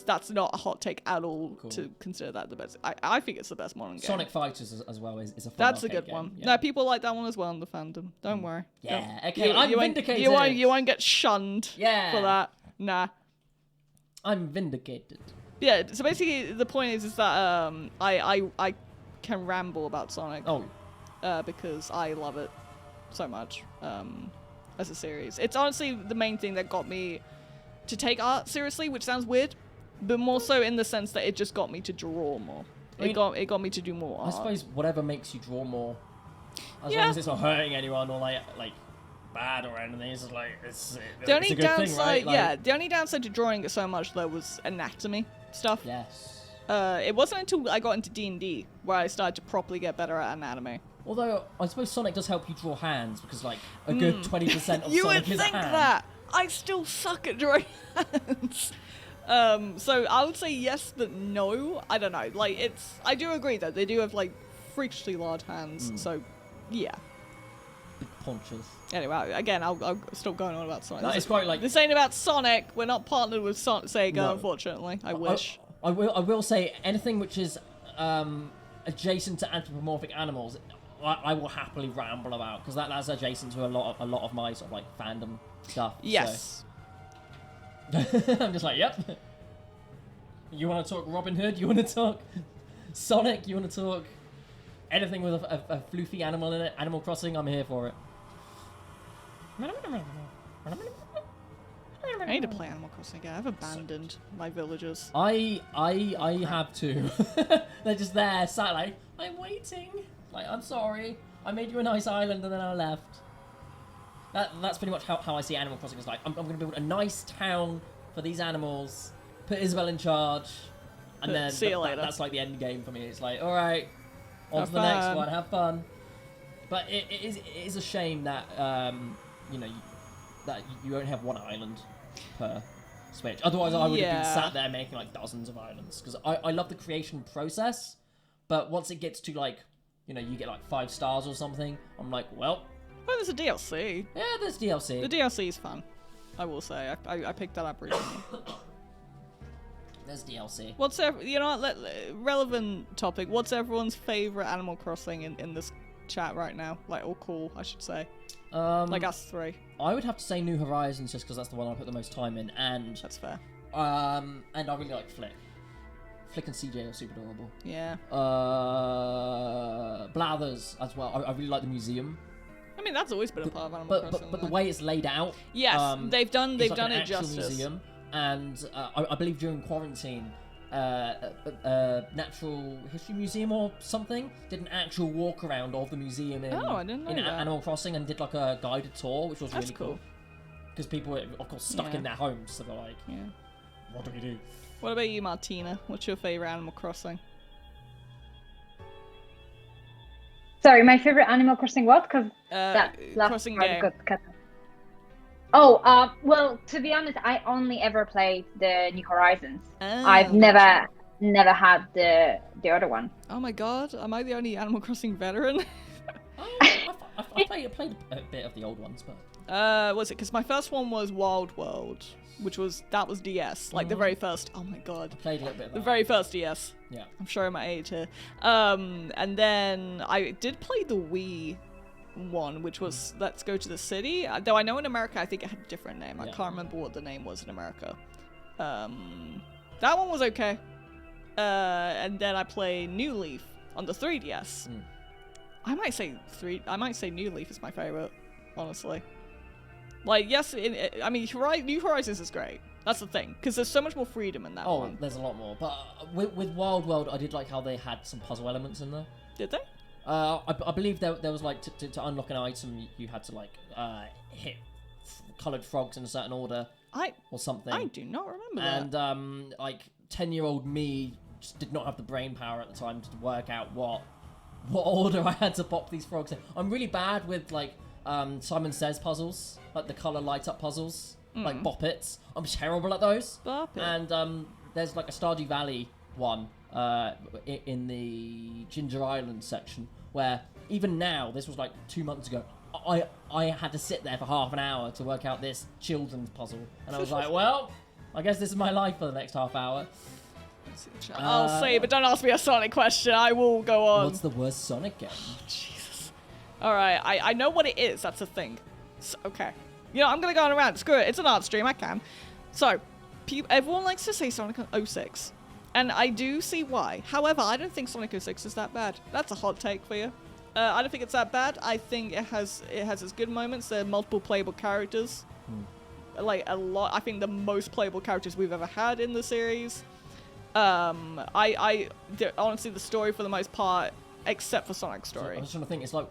S2: that's not a hot take at all to consider that the best. I think it's the best modern game.
S1: Sonic Fighters as well is a fun
S2: That's a
S1: arcade
S2: good
S1: game.
S2: one.
S1: Yeah.
S2: No, people like that one as well in the fandom. Don't worry.
S1: Yeah.
S2: Don't.
S1: Okay. I'm vindicated.
S2: You won't get shunned.
S1: Yeah.
S2: For that. Nah.
S1: I'm vindicated.
S2: Yeah. So basically, the point is that I can ramble about Sonic.
S1: Oh.
S2: Because I love it so much as a series. It's honestly the main thing that got me to take art seriously, which sounds weird, but more so in the sense that it just got me to draw more. It got me to do more art.
S1: I suppose whatever makes you draw more, as long as it's not hurting anyone or like bad or anything, it's just like it's
S2: the only
S1: a good
S2: downside,
S1: thing, right? Like,
S2: the only downside to drawing it so much though was anatomy stuff.
S1: Yes.
S2: It wasn't until I got into D&D where I started to properly get better at anatomy.
S1: Although I suppose Sonic does help you draw hands because like a good 20% of
S2: You
S1: Sonic
S2: would
S1: is a
S2: think
S1: hand.
S2: that. I still suck at drawing hands. So I would say yes, but no. I don't know. Like, I do agree though. They do have like freakishly large hands. So, yeah.
S1: Big punches.
S2: Anyway, again, I'll stop going on about Sonic.
S1: That is quite like...
S2: This ain't about Sonic. We're not partnered with Sega,
S1: No.
S2: unfortunately. I wish.
S1: I will say anything which is adjacent to anthropomorphic animals, I will happily ramble about because that's adjacent to a lot of my sort of like fandom stuff.
S2: Yes.
S1: So. I'm just like, yep. You want to talk Robin Hood? You want to talk Sonic? You want to talk anything with a floofy animal in it? Animal Crossing? I'm here for it.
S2: I need to play Animal Crossing again. I've abandoned my villagers.
S1: I have too. They're just there, sat like, I'm waiting. Like, I'm sorry. I made you a nice island and then I left. That's pretty much how I see Animal Crossing. It's like, I'm going to build a nice town for these animals, put Isabel in charge, and then
S2: see you later.
S1: That's like the end game for me. It's like, alright, on to the next one, have fun. But it is a shame that, that you only have one island per Switch. Otherwise, I would have been sat there making like dozens of islands. Because I love the creation process, but once it gets to like, you get like 5 stars or something, I'm like, well...
S2: Oh, there's a DLC.
S1: Yeah, there's DLC.
S2: The DLC is fun, I will say. I picked that up recently.
S1: There's DLC.
S2: Relevant topic. What's everyone's favorite Animal Crossing in this chat right now? Like, or cool, I should say. Like us 3.
S1: I would have to say New Horizons just because that's the one I put the most time in, and
S2: that's fair.
S1: And I really like Flick. Flick and CJ are super adorable.
S2: Yeah.
S1: Blathers as well. I really like the museum.
S2: I mean, that's always been a part of Animal Crossing.
S1: But the way it's laid out.
S2: Yes, they've done
S1: like
S2: it
S1: an
S2: justice.
S1: Museum, and I believe during quarantine, Natural History Museum or something did an actual walk around of the museum in,
S2: I didn't know that.
S1: Animal Crossing and did like a guided tour, which was really cool. Because people were, of course, stuck in their homes, so they're like, what do we do?
S2: What about you, Martyna? What's your favorite Animal Crossing?
S3: Sorry, my favorite Animal Crossing what? Because that last
S2: Crossing
S3: part
S2: game.
S3: got cut. Oh, well, to be honest, I only ever played the New Horizons. I've never had the other one.
S2: Oh my god, am I the only Animal Crossing veteran?
S1: I played a bit of the old ones, but...
S2: was it? Because my first one was Wild World, that was DS, like the very first. Oh my god,
S1: I played a little bit of that.
S2: The very first DS.
S1: Yeah,
S2: I'm showing my age here. And then I did play the Wii one, which was Let's Go to the City. Though I know in America, I think it had a different name. I can't remember what the name was in America. That one was okay. And then I played New Leaf on the 3DS. I might say New Leaf is my favorite, honestly. Like, yes, I mean, New Horizons is great. That's the thing, because there's so much more freedom in that one.
S1: Oh, there's a lot more. But with Wild World, I did like how they had some puzzle elements in there.
S2: Did they?
S1: I believe there was like, to unlock an item, you had to like hit coloured frogs in a certain order or something.
S2: I do not remember that.
S1: And like 10-year-old me just did not have the brain power at the time to work out what order I had to pop these frogs in. I'm really bad with like Simon Says puzzles, like the colour light up puzzles, like Bop It's. I'm terrible at those.
S2: Bop It.
S1: And there's like a Stardew Valley one in the Ginger Island section where even now, this was like 2 months ago, I had to sit there for half an hour to work out this children's puzzle, and I was like, well, I guess this is my life for the next half hour.
S2: I'll say, but don't ask me a Sonic question. I will go on.
S1: What's the worst Sonic game?
S2: Oh, Jesus. All right, I know what it is. That's the thing. So, okay. You know, I'm going to go on around. Screw it. It's an art stream. I can. So, everyone likes to say Sonic 06. And I do see why. However, I don't think Sonic 06 is that bad. That's a hot take for you. I don't think it's that bad. I think it has its good moments. There are multiple playable characters. Like, a lot. I think the most playable characters we've ever had in the series. Honestly, the story for the most part, except for Sonic's story.
S1: I'm just trying to think. It's like,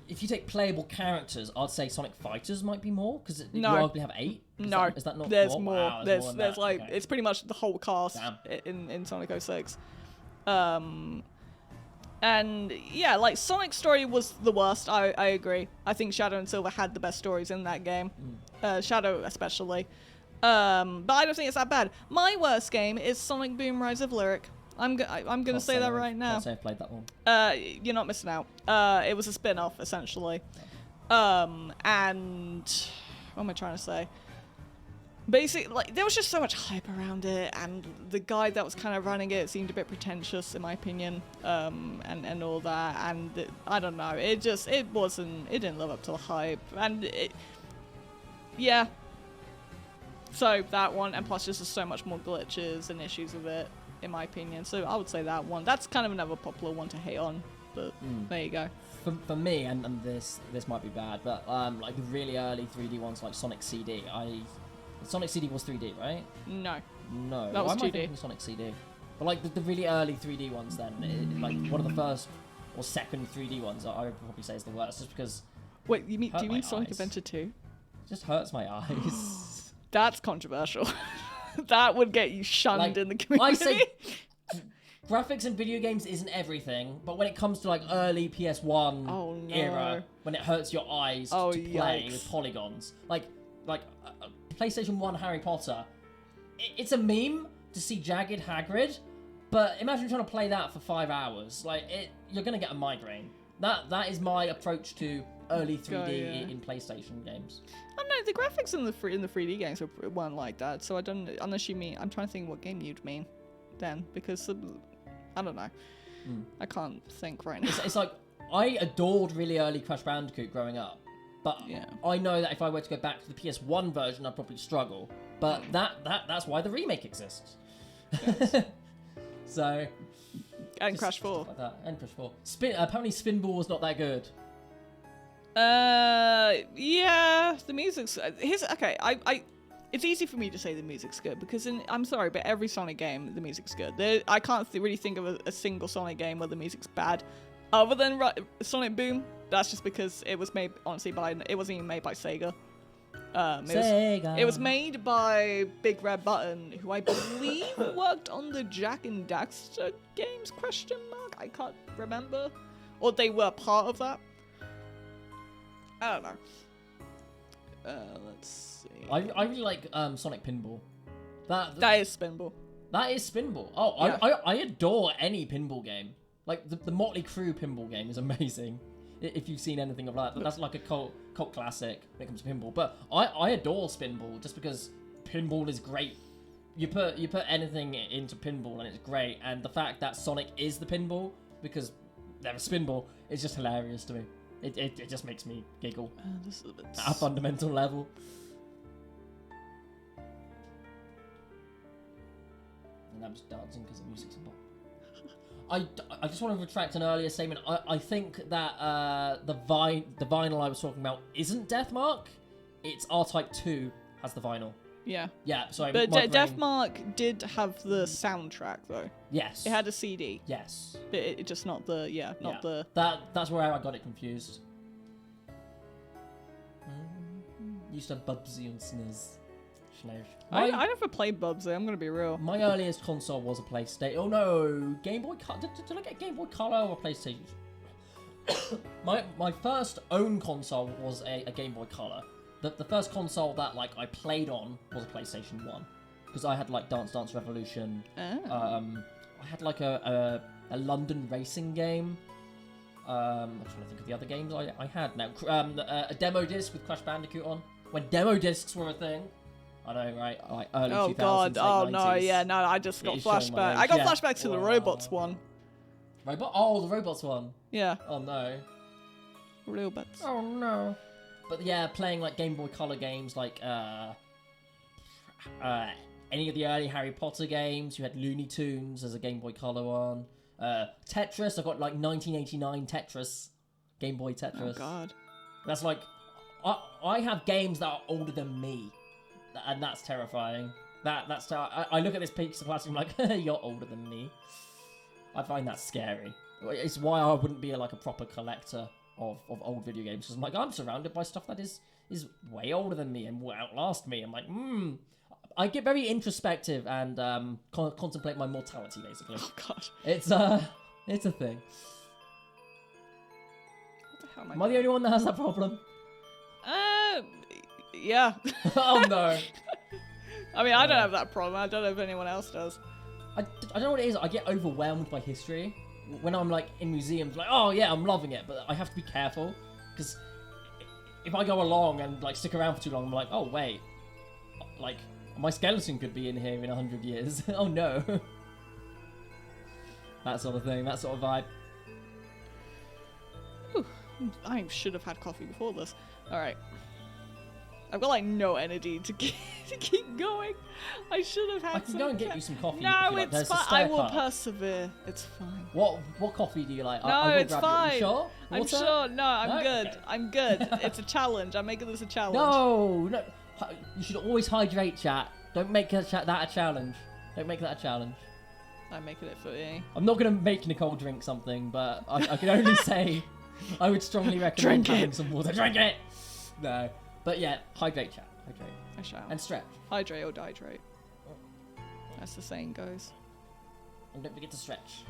S1: if you take playable characters, I'd say Sonic Fighters might be more because you arguably have 8. Is that not
S2: there's
S1: more?
S2: more.
S1: Wow,
S2: there's like
S1: okay.
S2: It's pretty much the whole cast in Sonic 06. And yeah, like Sonic's story was the worst. I agree. I think Shadow and Silver had the best stories in that game. Shadow especially. But I don't think it's that bad. My worst game is Sonic Boom: Rise of Lyric. I'm gonna say that right now.
S1: Can't say I've played that one.
S2: You're not missing out. It was a spin-off essentially. And what am I trying to say? Basically, like, there was just so much hype around it, and the guy that was kind of running it seemed a bit pretentious, in my opinion, and all that, and I don't know, it didn't live up to the hype, and yeah. So that one, and plus just so much more glitches and issues with it, in my opinion. So I would say that one. That's kind of another popular one to hate on, but there you go.
S1: For me, and this might be bad, but like the really early 3D ones like Sonic CD, Sonic CD was 3D, right?
S2: No.
S1: That
S2: was
S1: Why am I
S2: 2D.
S1: thinking Sonic CD? But like the really early 3D ones then, like one of the first or second 3D ones I would probably say is the worst, just because...
S2: Wait, do you mean Sonic
S1: eyes.
S2: Adventure 2?
S1: It just hurts my eyes.
S2: That's controversial. That would get you shunned in the community.
S1: I say graphics in video games isn't everything, but when it comes to like early PS1 era, when it hurts your eyes to play with polygons, like PlayStation 1 Harry Potter, it's a meme to see jagged Hagrid, but imagine trying to play that for 5 hours. Like, you're gonna get a migraine. That is my approach to early 3D in PlayStation games.
S2: I don't know, the graphics in the 3D games weren't like that, so I don't, unless you mean, I'm trying to think what game you'd mean then, because I don't know. I can't think right now.
S1: It's like, I adored really early Crash Bandicoot growing up, but I know that if I were to go back to the PS1 version, I'd probably struggle. But that's why the remake exists.
S2: Yes.
S1: So...
S2: And Crash 4.
S1: Like that. And Crash 4. Apparently Spinball was not that good.
S2: Yeah, the music's... Okay, it's easy for me to say the music's good, because I'm sorry, but every Sonic game, the music's good. I can't really think of a single Sonic game where the music's bad. Other than Sonic Boom, that's just because it was made, honestly, it wasn't even made by Sega.
S1: Sega.
S2: It was made by Big Red Button, who I believe worked on the Jak and Daxter games, ? I can't remember. Or they were part of that. I don't know. Let's see.
S1: I really like Sonic Pinball.
S2: That is Spinball.
S1: That is Spinball. Oh, yeah. I adore any pinball game. Like, the Motley Crue pinball game is amazing. If you've seen anything of that, that's like a cult classic when it comes to pinball. But I adore Spinball just because pinball is great. You put anything into pinball and it's great. And the fact that Sonic is the pinball because they're a Spinball is just hilarious to me. It just makes me giggle
S2: This is a bit...
S1: at a fundamental level. And I'm just dancing because the music's involved. I just want to retract an earlier statement. I think that the vinyl I was talking about isn't Deathmark. It's R-Type 2 has the vinyl.
S2: Yeah.
S1: Yeah, sorry.
S2: But Deathmark did have the soundtrack, though.
S1: Yes.
S2: It had a CD.
S1: Yes.
S2: But it just not the, the...
S1: That's where I got it confused. Used to have Bubsy and Sniz.
S2: I never played Bubsy, I'm gonna be real.
S1: My earliest console was a PlayStation. Oh no, Game Boy Color. Did I get Game Boy Color or PlayStation? my first own console was a Game Boy Color. The first console that like I played on was a PlayStation 1 because I had like Dance Dance Revolution. I had like a London racing game. I'm trying to think of the other games I had now. A demo disc with Crash Bandicoot on when demo discs were a thing. I know, right? Like early 2000s,
S2: God! Oh
S1: 90s.
S2: no! Yeah, no! I just got flashback. I got flashback to the robots one.
S1: Robot? Oh, the robots one.
S2: Yeah.
S1: Oh no.
S2: Robots.
S1: Oh no. But yeah, playing like Game Boy Color games, like any of the early Harry Potter games. You had Looney Tunes as a Game Boy Color one. Tetris. I got like 1989 Tetris, Game Boy Tetris.
S2: Oh god.
S1: That's like, I have games that are older than me. And that's terrifying. I look at this piece of plastic and I'm like, you're older than me. I find that scary. It's why I wouldn't be like a proper collector of old video games. Because I'm like, I'm surrounded by stuff that is way older than me and will outlast me. I'm like, I get very introspective and contemplate my mortality, basically.
S2: Oh god.
S1: It's a thing.
S2: What the hell
S1: am I the only one that has that problem?
S2: Yeah.
S1: Oh no.
S2: I mean, I don't have that problem. I don't know if anyone else does.
S1: I don't know what it is. I get overwhelmed by history when I'm like in museums. Like, oh yeah, I'm loving it, but I have to be careful because if I go along and like stick around for too long, I'm like, oh wait, like my skeleton could be in here in 100 years. Oh no, that sort of thing, that sort of vibe.
S2: Whew. I should have had coffee before this. All right. I've got like no energy to keep going. I should have had.
S1: I can go and get you some coffee.
S2: No,
S1: like.
S2: it's fine. I will persevere. It's fine.
S1: What coffee do you like?
S2: No,
S1: I will
S2: it's
S1: grab
S2: fine.
S1: You. You sure?
S2: I'm sure. No, I'm good.
S1: Okay.
S2: I'm good. It's a challenge. I'm making this a challenge.
S1: No. You should always hydrate, chat. Don't make that a challenge. Don't make that a challenge.
S2: I'm making it for you.
S1: I'm not gonna make Nicole drink something, but I can only say I would strongly recommend having some water. Drink it. No. But yeah, hydrate, chat. Hydrate.
S2: I shall.
S1: And stretch.
S2: Hydrate or dihydrate. As the saying goes.
S1: And don't forget to stretch.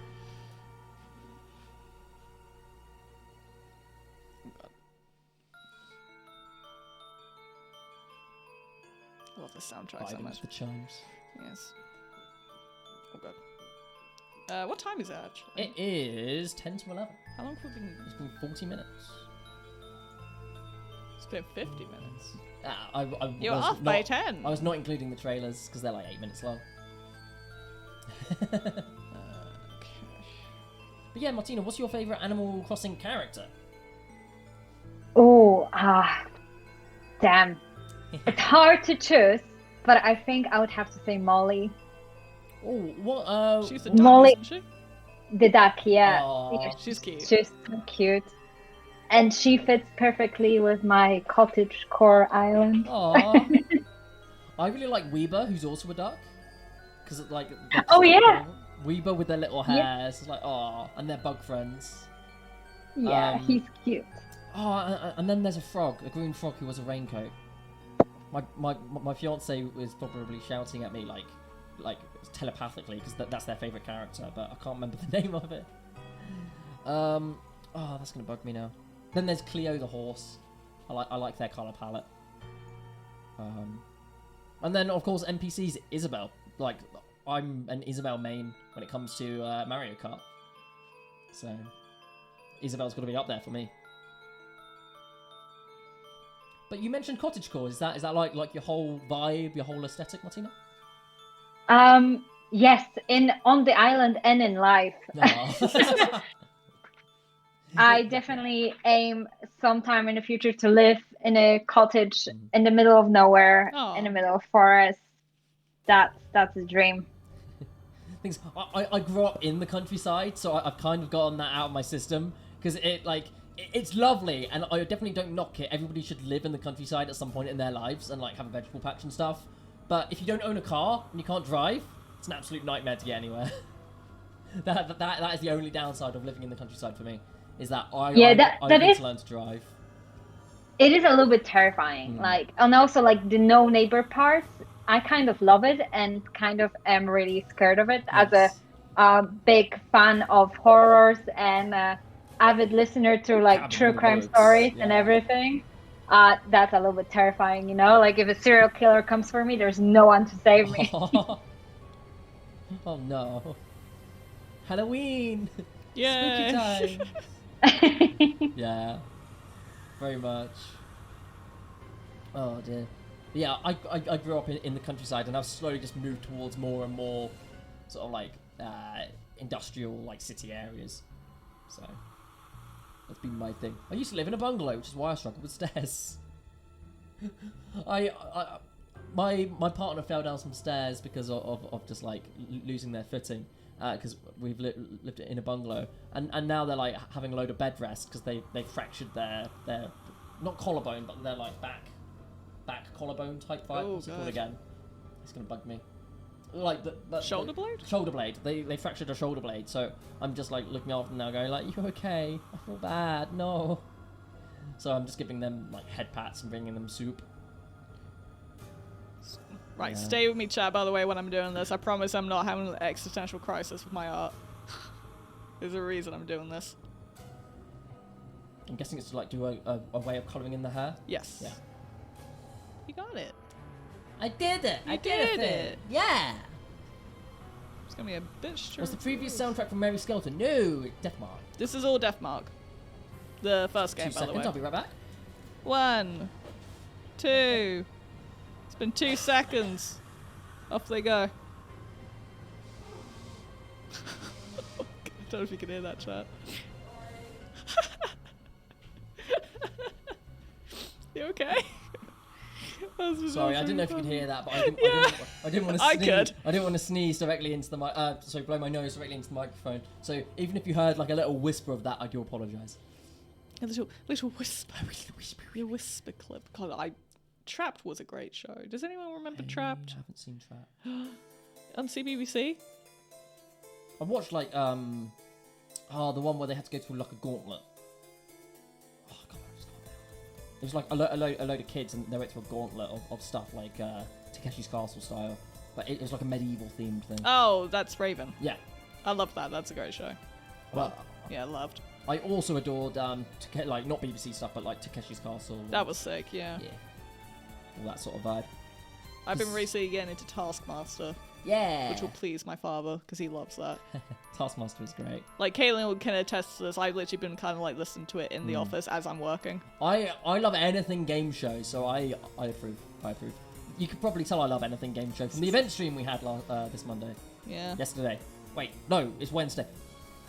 S2: I love this soundtrack so much.
S1: The chimes.
S2: Yes. Oh god. What time is it actually?
S1: It is 10 to 11.
S2: How long have we been?
S1: It's been 40 minutes.
S2: It's been 50 minutes.
S1: You're
S2: off by 10.
S1: I was not including the trailers because they're like 8 minutes long.
S2: Okay.
S1: But yeah, Martyna, what's your favourite Animal Crossing character?
S3: Oh, damn. It's hard to choose, but I think I would have to say Molly.
S1: Oh, what?
S2: She's the duck,
S3: Molly,
S2: isn't she?
S3: the duck, yeah.
S1: Aww.
S3: Yeah,
S2: She's cute.
S3: She's so cute. And she fits perfectly with my cottage core island.
S1: Aww. I really like Weeba, who's also a duck. Because it's like...
S3: Oh, yeah.
S1: Weeba with their little hairs. It's like, aw. And they're bug friends.
S3: Yeah, he's cute.
S1: Oh, and then there's a frog, a green frog who wears a raincoat. My fiance was probably shouting at me like telepathically because that's their favorite character, but I can't remember the name of it. Oh, that's gonna bug me now. Then there's Cleo the horse. I like their color palette. And then of course NPCs Isabelle. Like I'm an Isabelle main when it comes to Mario Kart. So Isabelle's got to be up there for me. But you mentioned cottagecore. Is that like your whole vibe, your whole aesthetic, Martyna?
S3: Yes, on the island and in life.
S1: Aw.
S3: I definitely aim sometime in the future to live in a cottage in the middle of nowhere, in the middle of forest. That's a dream.
S1: Things. I grew up in the countryside, so I've kind of gotten that out of my system because it's lovely, and I definitely don't knock it. Everybody should live in the countryside at some point in their lives and like have a vegetable patch and stuff. But if you don't own a car and you can't drive, it's an absolute nightmare to get anywhere. that is the only downside of living in the countryside for me. Is that I need to learn to drive.
S3: It is a little bit terrifying, and also like the no neighbor parts. I kind of love it and kind of am really scared of it as a big fan of horrors and avid listener to like true crime stories and everything. That's a little bit terrifying, you know? Like if a serial killer comes for me, there's no one to save me.
S1: Oh no. Halloween!
S2: Yeah.
S1: Spooky time! Yeah. Very much. Oh dear. Yeah, I grew up in the countryside and I've slowly just moved towards more and more sort of like industrial like city areas. So that's been my thing. I used to live in a bungalow, which is why I struggle with stairs. My partner fell down some stairs because of just like losing their footing because we've lived in a bungalow and now they're like having a load of bed rest because they fractured their not collarbone but they're like back collarbone type vibe. What's it called again? It's gonna bug me. Like the
S2: shoulder blade?
S1: Shoulder blade. They fractured a shoulder blade, so I'm just like looking after them now, going like, "You okay? I feel bad. No." So I'm just giving them like head pats and bringing them soup.
S2: Right, stay with me, chat. By the way, when I'm doing this, I promise I'm not having an existential crisis with my art. There's a reason I'm doing this.
S1: I'm guessing it's to like do a way of colouring in the hair.
S2: Yes.
S1: Yeah.
S2: You got it.
S1: I did it. I did
S2: did
S1: it.
S2: it.
S1: Yeah.
S2: It's gonna be a bit strange.
S1: Was the previous soundtrack from Mary Skelter? No, Deathmark.
S2: This is all Deathmark. The first game,
S1: 2
S2: by the
S1: seconds.
S2: way.
S1: I'll be right back.
S2: 1, 2. It's been 2 seconds. Off they go. I don't know if you can hear that, chat. You okay?
S1: Sorry, I didn't know if you could hear that, but I didn't want to
S2: I
S1: sneeze.
S2: could.
S1: I didn't want to sneeze directly into the mic. Sorry, blow my nose directly into the microphone. So even if you heard like a little whisper of that, I do apologise.
S2: A little whisper. Your whisper clip. God, Trapped was a great show. Does anyone remember Trapped?
S1: I haven't seen Trapped.
S2: On CBBC?
S1: I've watched like the one where they had to go through like a gauntlet. Oh god, I just can't remember. It was like a load of kids and they went through a gauntlet of stuff like Takeshi's Castle style, but it was like a medieval themed thing.
S2: Oh, that's Raven.
S1: Yeah.
S2: I love that. That's a great show.
S1: Well,
S2: Yeah, loved.
S1: I also adored like not BBC stuff, but like Takeshi's Castle.
S2: That was sick, yeah.
S1: Yeah. All that sort of vibe.
S2: I've been recently getting into Taskmaster,
S1: Yeah.
S2: which will please my father because he loves that.
S1: Taskmaster is great.
S2: Like Kaitlyn can attest to this. I've literally been kind of like listening to it in the office as I'm working.
S1: I love anything game show, so I approve. I approve. You could probably tell I love anything game show from the event stream we had this Monday.
S2: Yeah.
S1: Yesterday. Wait, no, it's Wednesday.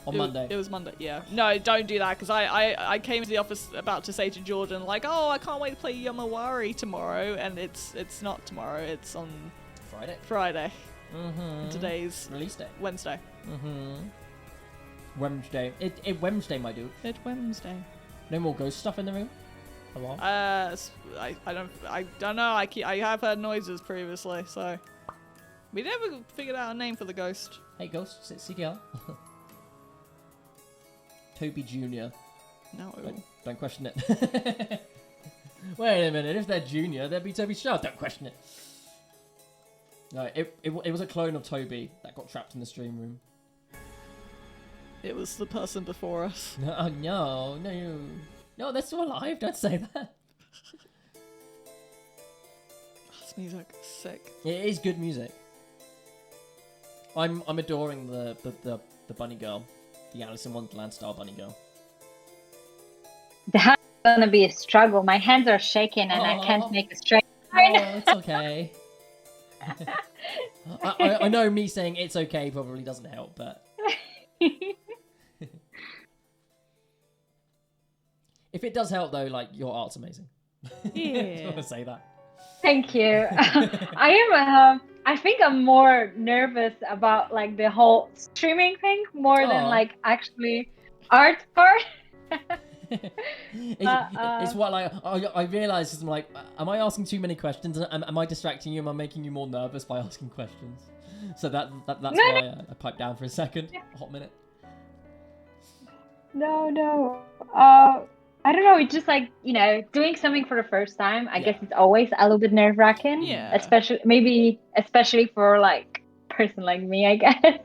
S1: On Monday.
S2: It was Monday, yeah. No, don't do that, because I came to the office about to say to Jordan, like, oh, I can't wait to play Yamawari tomorrow, and it's not tomorrow, it's on Friday.
S1: Mm-hmm.
S2: Today's
S1: release day.
S2: Wednesday.
S1: Mm-hmm. Wednesday. It Wednesday, my dude.
S2: It's Wednesday.
S1: No more ghost stuff in the room? Hello?
S2: I don't know, I have heard noises previously, so... We never figured out a name for the ghost.
S1: Hey, ghost, sit CDR. Toby Jr.
S2: No.
S1: Don't question it. Wait a minute, if they're Junior, they'd be Toby Shaw. Don't question it. No, it was a clone of Toby that got trapped in the stream room.
S2: It was the person before us.
S1: No, they're still alive. Don't say that.
S2: This music is sick.
S1: It is good music. I'm adoring the bunny girl, the Alice in Wonderland style bunny girl.
S3: That's gonna be a struggle. My hands are shaking and I can't make a straight line.
S1: Oh, it's okay. I know me saying it's okay probably doesn't help, but if it does help though, like your art's amazing.
S2: Yeah.
S1: I just want to say that.
S3: Thank you. I think I'm more nervous about like the whole streaming thing more than like actually art part.
S1: It's what I realize is I'm like, am I asking too many questions? Am I distracting you? Am I making you more nervous by asking questions? So that's why I piped down for a second, a hot minute.
S3: No. I don't know. It's just like, doing something for the first time. I guess it's always a little bit nerve-wracking.
S2: Yeah.
S3: Especially for like a person like me, I guess.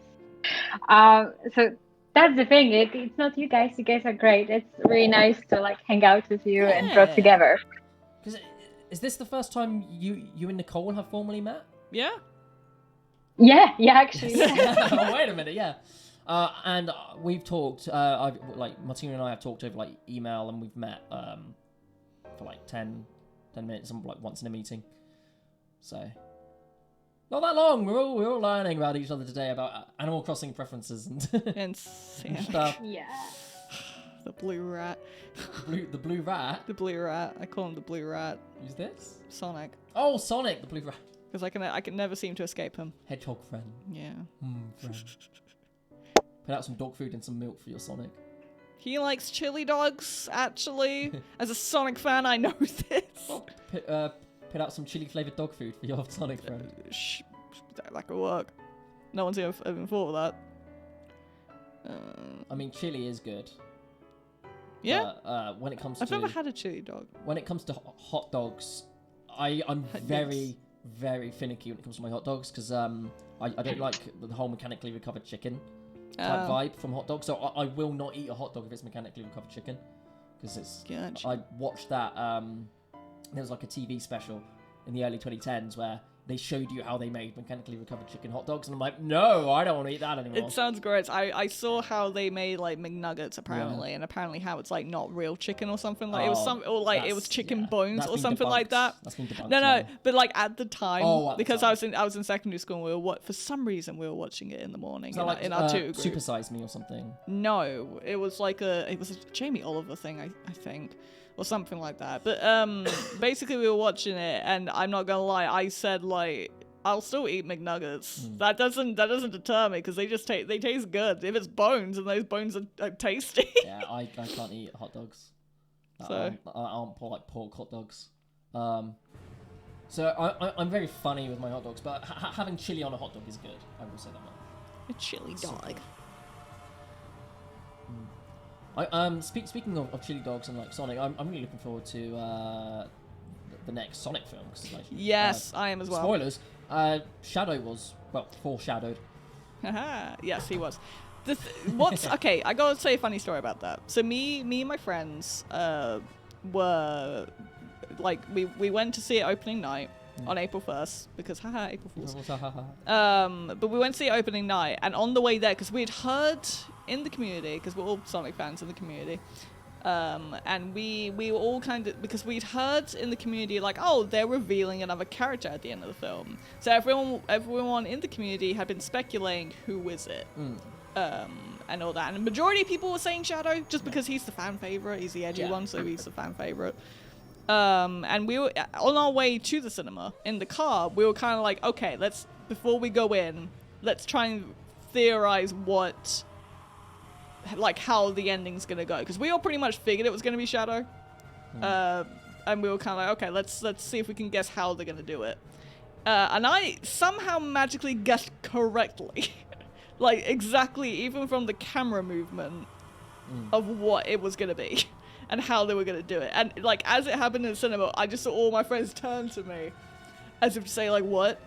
S3: So that's the thing. It's not you guys. You guys are great. It's really nice to like hang out with you and draw together.
S1: Is this the first time you and Nicole have formally met?
S2: Yeah.
S3: Yeah, actually.
S1: Oh, wait a minute, yeah. And we've talked, Martyna and I have talked over like email, and we've met for like 10 minutes, and like once in a meeting. So not that long. We're all learning about each other today about Animal Crossing preferences and stuff.
S3: Yeah.
S2: The blue rat.
S1: The blue rat.
S2: The blue rat. I call him the blue rat.
S1: Who's this?
S2: Sonic.
S1: Oh, Sonic, the blue rat.
S2: Because I can never seem to escape him.
S1: Hedgehog friend.
S2: Yeah.
S1: Friend. Put out some dog food and some milk for your Sonic.
S2: He likes chili dogs, actually. As a Sonic fan, I know this.
S1: Put out some chili-flavoured dog food for your Sonic friend.
S2: That could work. No one's ever thought of that.
S1: I mean, chili is good.
S2: Yeah?
S1: But, when it comes
S2: I've never had a chili dog.
S1: When it comes to hot dogs, I'm very, very finicky when it comes to my hot dogs, because I don't like the whole mechanically recovered chicken type vibe from hot dogs. So I will not eat a hot dog if it's mechanically recovered chicken, because it's.
S2: Gotcha.
S1: I watched that. There was like a TV special in the early 2010s where they showed you how they made mechanically recovered chicken hot dogs, and I'm like, no, I don't want to eat that anymore.
S2: It sounds gross. I saw how they made like McNuggets apparently, and apparently how it's like not real chicken or something like it was it was chicken bones or something like that.
S1: That's been debunked.
S2: No, but like at the time,
S1: because
S2: I was in secondary school, and for some reason we were watching it in the morning in our tutor group.
S1: Super Size Me or something.
S2: No, it was like it was a Jamie Oliver thing, I think. Or something like that. But basically we were watching it, and I'm not gonna lie, I said like I'll still eat McNuggets. That doesn't deter me because they taste good. If it's bones and those bones are tasty.
S1: Yeah, I can't eat hot dogs.
S2: So
S1: I aren't like pork hot dogs. So I'm very funny with my hot dogs, but having chili on a hot dog is good. I will say that much.
S2: A chili dog.
S1: Speaking of chili dogs and like Sonic, I'm really looking forward to the next Sonic film. Like,
S2: yes, I am as well.
S1: Spoilers. Shadow was foreshadowed.
S2: Yes, he was. Okay? I gotta say a funny story about that. So me and my friends were like we went to see it opening night on April 1st because April Fools. But we went to see it opening night, and on the way there, because we had heard in the community, because we're all Sonic fans in the community, and we were all kind of, because we'd heard in the community like, oh, they're revealing another character at the end of the film. So everyone in the community had been speculating who is it, and all that. And the majority of people were saying Shadow just because he's the fan favorite, he's the edgy one, so he's the fan favorite. And we were on our way to the cinema in the car. We were kind of like, okay, before we go in, let's try and theorize how the ending's gonna go, because we all pretty much figured it was gonna be Shadow, and we were kind of like, okay, let's see if we can guess how they're gonna do it. And I somehow magically guessed correctly, like exactly, even from the camera movement of what it was gonna be. And how they were going to do it. And, like, as it happened in the cinema, I just saw all my friends turn to me as if to say, like, what?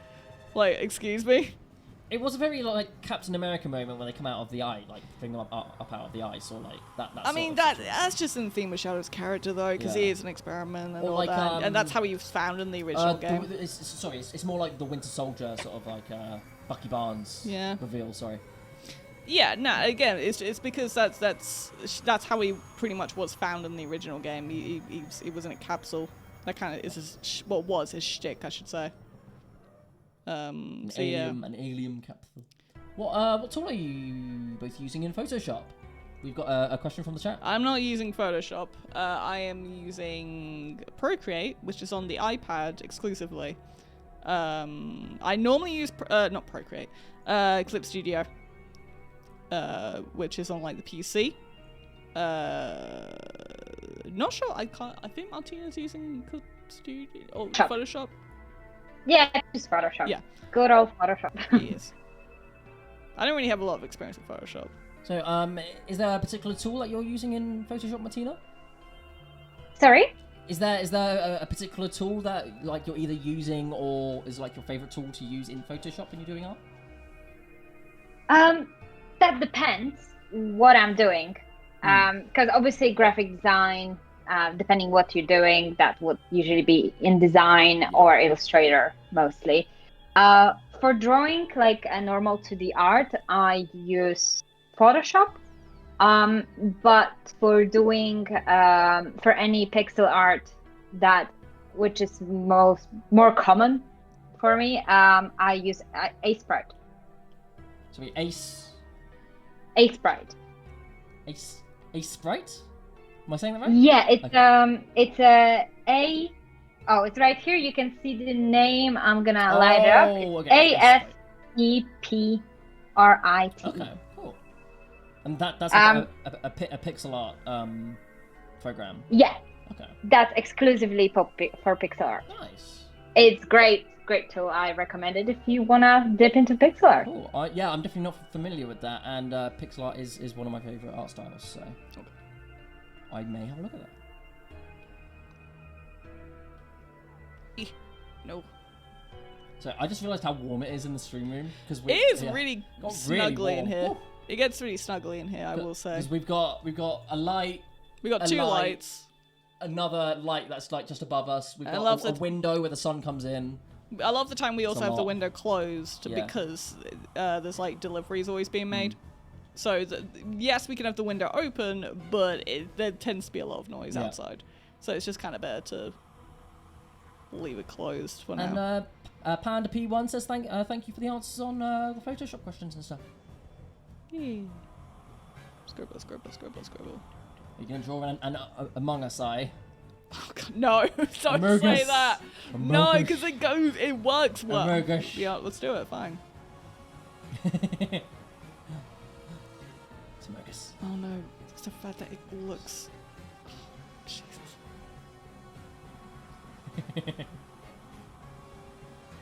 S2: Like, excuse me?
S1: It was a very, like, Captain America moment when they come out of the eye, like, bring them up out of the ice, or, like, that
S2: I mean, that's just in the theme of Shadow's character, though, because he is an experiment and all like, that. And that's how he was found in the original game.
S1: It's more like the Winter Soldier, sort of like Bucky Barnes reveal, sorry.
S2: Yeah, no, again, it's because that's how he pretty much was found in the original game. He was in a capsule. That kind of is was his shtick, I should say. An
S1: alien capsule. What tool are you both using in Photoshop? We've got a question from the chat.
S2: I'm not using Photoshop. I am using Procreate, which is on the iPad exclusively. I normally use not Procreate, Clip Studio. Which is on like the PC. Not sure. I think Martyna's using Clip Studio or Photoshop.
S3: Yeah, just Photoshop.
S2: Yeah,
S3: good old Photoshop.
S2: He is. I don't really have a lot of experience with Photoshop.
S1: So, is there a particular tool that you're using in Photoshop, Martyna?
S3: Sorry?
S1: Is there a particular tool that like you're either using or is like your favorite tool to use in Photoshop when you're doing art?
S3: That depends what I'm doing, because obviously graphic design, depending what you're doing, that would usually be InDesign or Illustrator mostly. For drawing like a normal 2D art, I use Photoshop. But for doing for any pixel art which is more common for me, I use Sprite.
S1: So
S3: Sprite.
S1: Sprite? Am I saying that right?
S3: Yeah, it's a. Oh, it's right here. You can see the name. I'm gonna light it up.
S1: Okay.
S3: Aseprit.
S1: Okay, cool. And that's like a pixel art program.
S3: Yeah.
S1: Okay.
S3: That's exclusively for pixel art.
S1: Nice.
S3: It's great tool. I recommend it if you wanna dip into pixel art.
S1: Cool. Yeah, I'm definitely not familiar with that, and pixel art is one of my favorite art styles, so I may have a look at that.
S2: No.
S1: So I just realised how warm it is in the stream room because
S2: it is really snuggly in here. It gets really snuggly in here, I will say.
S1: Because we've got a light.
S2: We got two lights.
S1: Another light that's like just above us. We've got a window where the sun comes in.
S2: A lot of the time we also have the
S1: lot.
S2: window closed
S1: Yeah.
S2: because there's like deliveries always being made. So yes, we can have the window open, but there tends to be a lot of noise outside. So it's just kind of better to leave it closed for now.
S1: And Panda P1 says thank you for the answers on the Photoshop questions and stuff.
S2: Yeah. Scribble, scribble, scribble, scribble.
S1: Are you gonna draw an Among Us eye?
S2: Oh God, no! Don't
S1: Amogus.
S2: say that. No,
S1: Amogus.
S2: because it works well.
S1: Amogus.
S2: Yeah, let's do it. Fine.
S1: It's Amogus.
S2: Oh no, it's the fact that it looks. Oh, Jesus.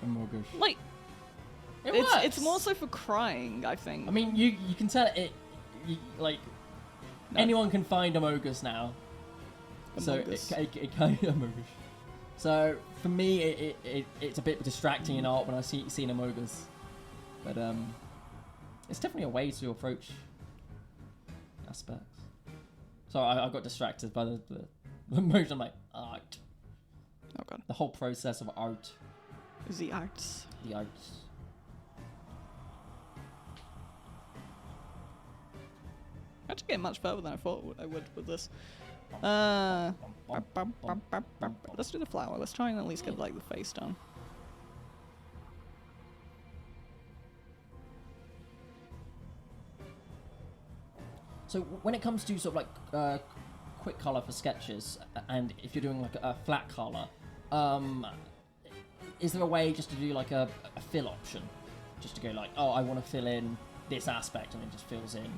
S1: Amogus.
S2: Like,
S1: It works.
S2: it's more so for crying, I think.
S1: I mean, you can tell it. Like, anyone can find Amogus now.
S2: Amogus.
S1: So it kind of Amogus. So for me, it's a bit distracting in art when I see an Amogus, but it's definitely a way to approach aspects. So I got distracted by the emotion, like art.
S2: Oh God.
S1: The whole process of art.
S2: The arts.
S1: The arts.
S2: Actually getting much further than I thought I would with this. Let's do the flower. Let's try and at least get like the face done.
S1: So when it comes to sort of like quick color for sketches, and if you're doing like a flat color, is there a way just to do like a fill option, just to go like, oh, I want to fill in this aspect, and it just fills in?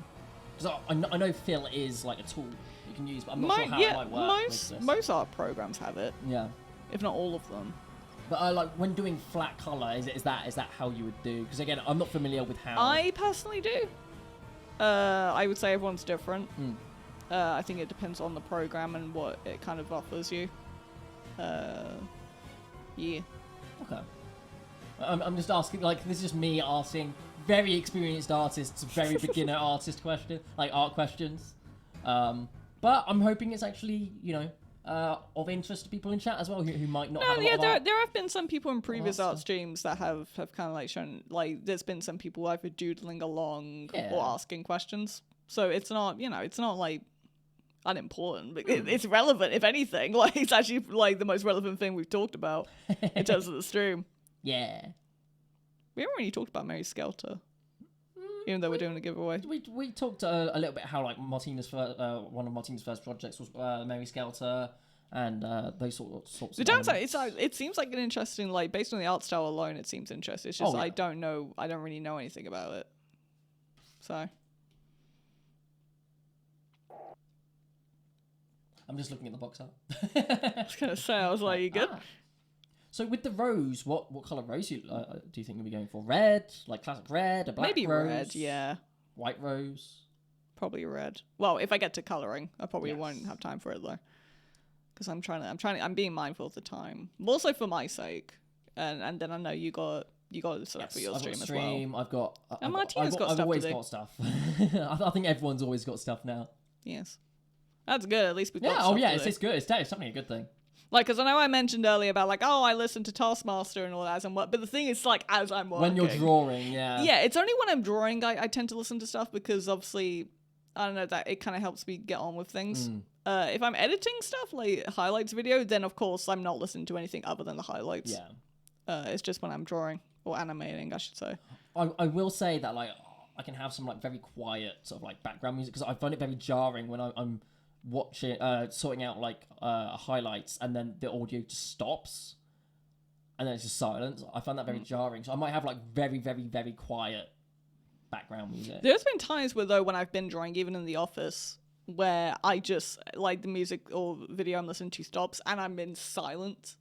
S1: Because I know fill is like a tool you can use, but I'm not sure how it might work.
S2: Most art programs have it.
S1: Yeah.
S2: If not all of them.
S1: But like when doing flat color, is that how you would do? Because again, I'm not familiar with how.
S2: I personally do. I would say everyone's different. I think it depends on the program and what it kind of offers you. Yeah.
S1: Okay. I'm just asking, like, this is just me asking very experienced artists, very beginner art questions. But I'm hoping it's actually, of interest to people in chat as well who might not have a lot of art.
S2: There have been some people in previous art streams that have kind of like shown, like, there's been some people either doodling along or asking questions. So it's not, it's not like unimportant, but it's relevant, if anything. Like, it's actually like the most relevant thing we've talked about in terms of the stream.
S1: Yeah.
S2: We haven't really talked about Mary Skelter, even though we're doing a giveaway.
S1: We talked a little bit how like Martyna's one of Martyna's first projects was Mary Skelter, and those sorts of
S2: The downside, it seems like an interesting, like, based on the art style alone, it seems interesting. It's just I don't really know anything about it. So
S1: I'm just looking at the box art.
S2: I was gonna say, I was like, you good?
S1: So with the rose, what colour rose do you think you'll be going for? Red, like classic red, a black
S2: Maybe
S1: rose?
S2: red, yeah.
S1: White rose?
S2: Probably red. Well, if I get to colouring, I probably won't have time for it though, because I'm being mindful of the time, also for my sake, and then I know you got stuff for your stream as well.
S1: I've got.
S2: And Martyna's got stuff
S1: I've always
S2: to do.
S1: got stuff. I think everyone's always got stuff now.
S2: Yes, that's good. At least we've got.
S1: It's good. It's definitely a good thing.
S2: Like, because I know I mentioned earlier about, like, oh, I listen to Taskmaster and all that as I'm working. But the thing is, like, as I'm working.
S1: When you're drawing, yeah.
S2: Yeah, it's only when I'm drawing I tend to listen to stuff because, obviously, I don't know, that it kind of helps me get on with things. If I'm editing stuff, like highlights video, then, of course, I'm not listening to anything other than the highlights.
S1: Yeah.
S2: It's just when I'm drawing, or animating, I should say.
S1: I will say that, like, I can have some, like, very quiet sort of, like, background music because I find it very jarring when I'm watching sorting out like highlights and then the audio just stops and then it's just silence. I find that very jarring, so I might have like very, very, very quiet background music.
S2: There's been times when I've been drawing, even in the office, where I just like the music or video I'm listening to stops and I'm in silence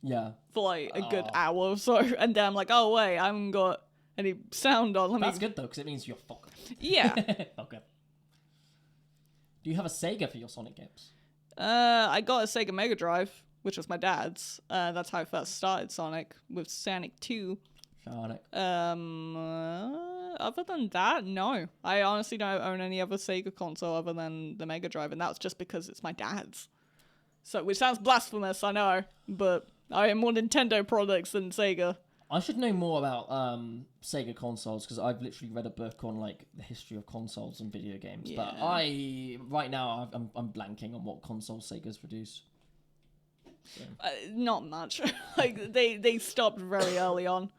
S2: for like a good hour or so, and then I'm like, oh wait, I haven't got any sound on.
S1: That's good though, because it means you're fucked.
S2: Yeah.
S1: Okay. Do you have a Sega for your Sonic games?
S2: I got a Sega Mega Drive, which was my dad's. That's how I first started Sonic, with Sonic 2.
S1: Sonic.
S2: Other than that, no. I honestly don't own any other Sega console other than the Mega Drive, and that's just because it's my dad's. So, which sounds blasphemous, I know, but I have more Nintendo products than Sega.
S1: I should know more about Sega consoles because I've literally read a book on like the history of consoles and video games. But right now I'm blanking on what consoles Sega's produced. So.
S2: Not much. Like they stopped very early on.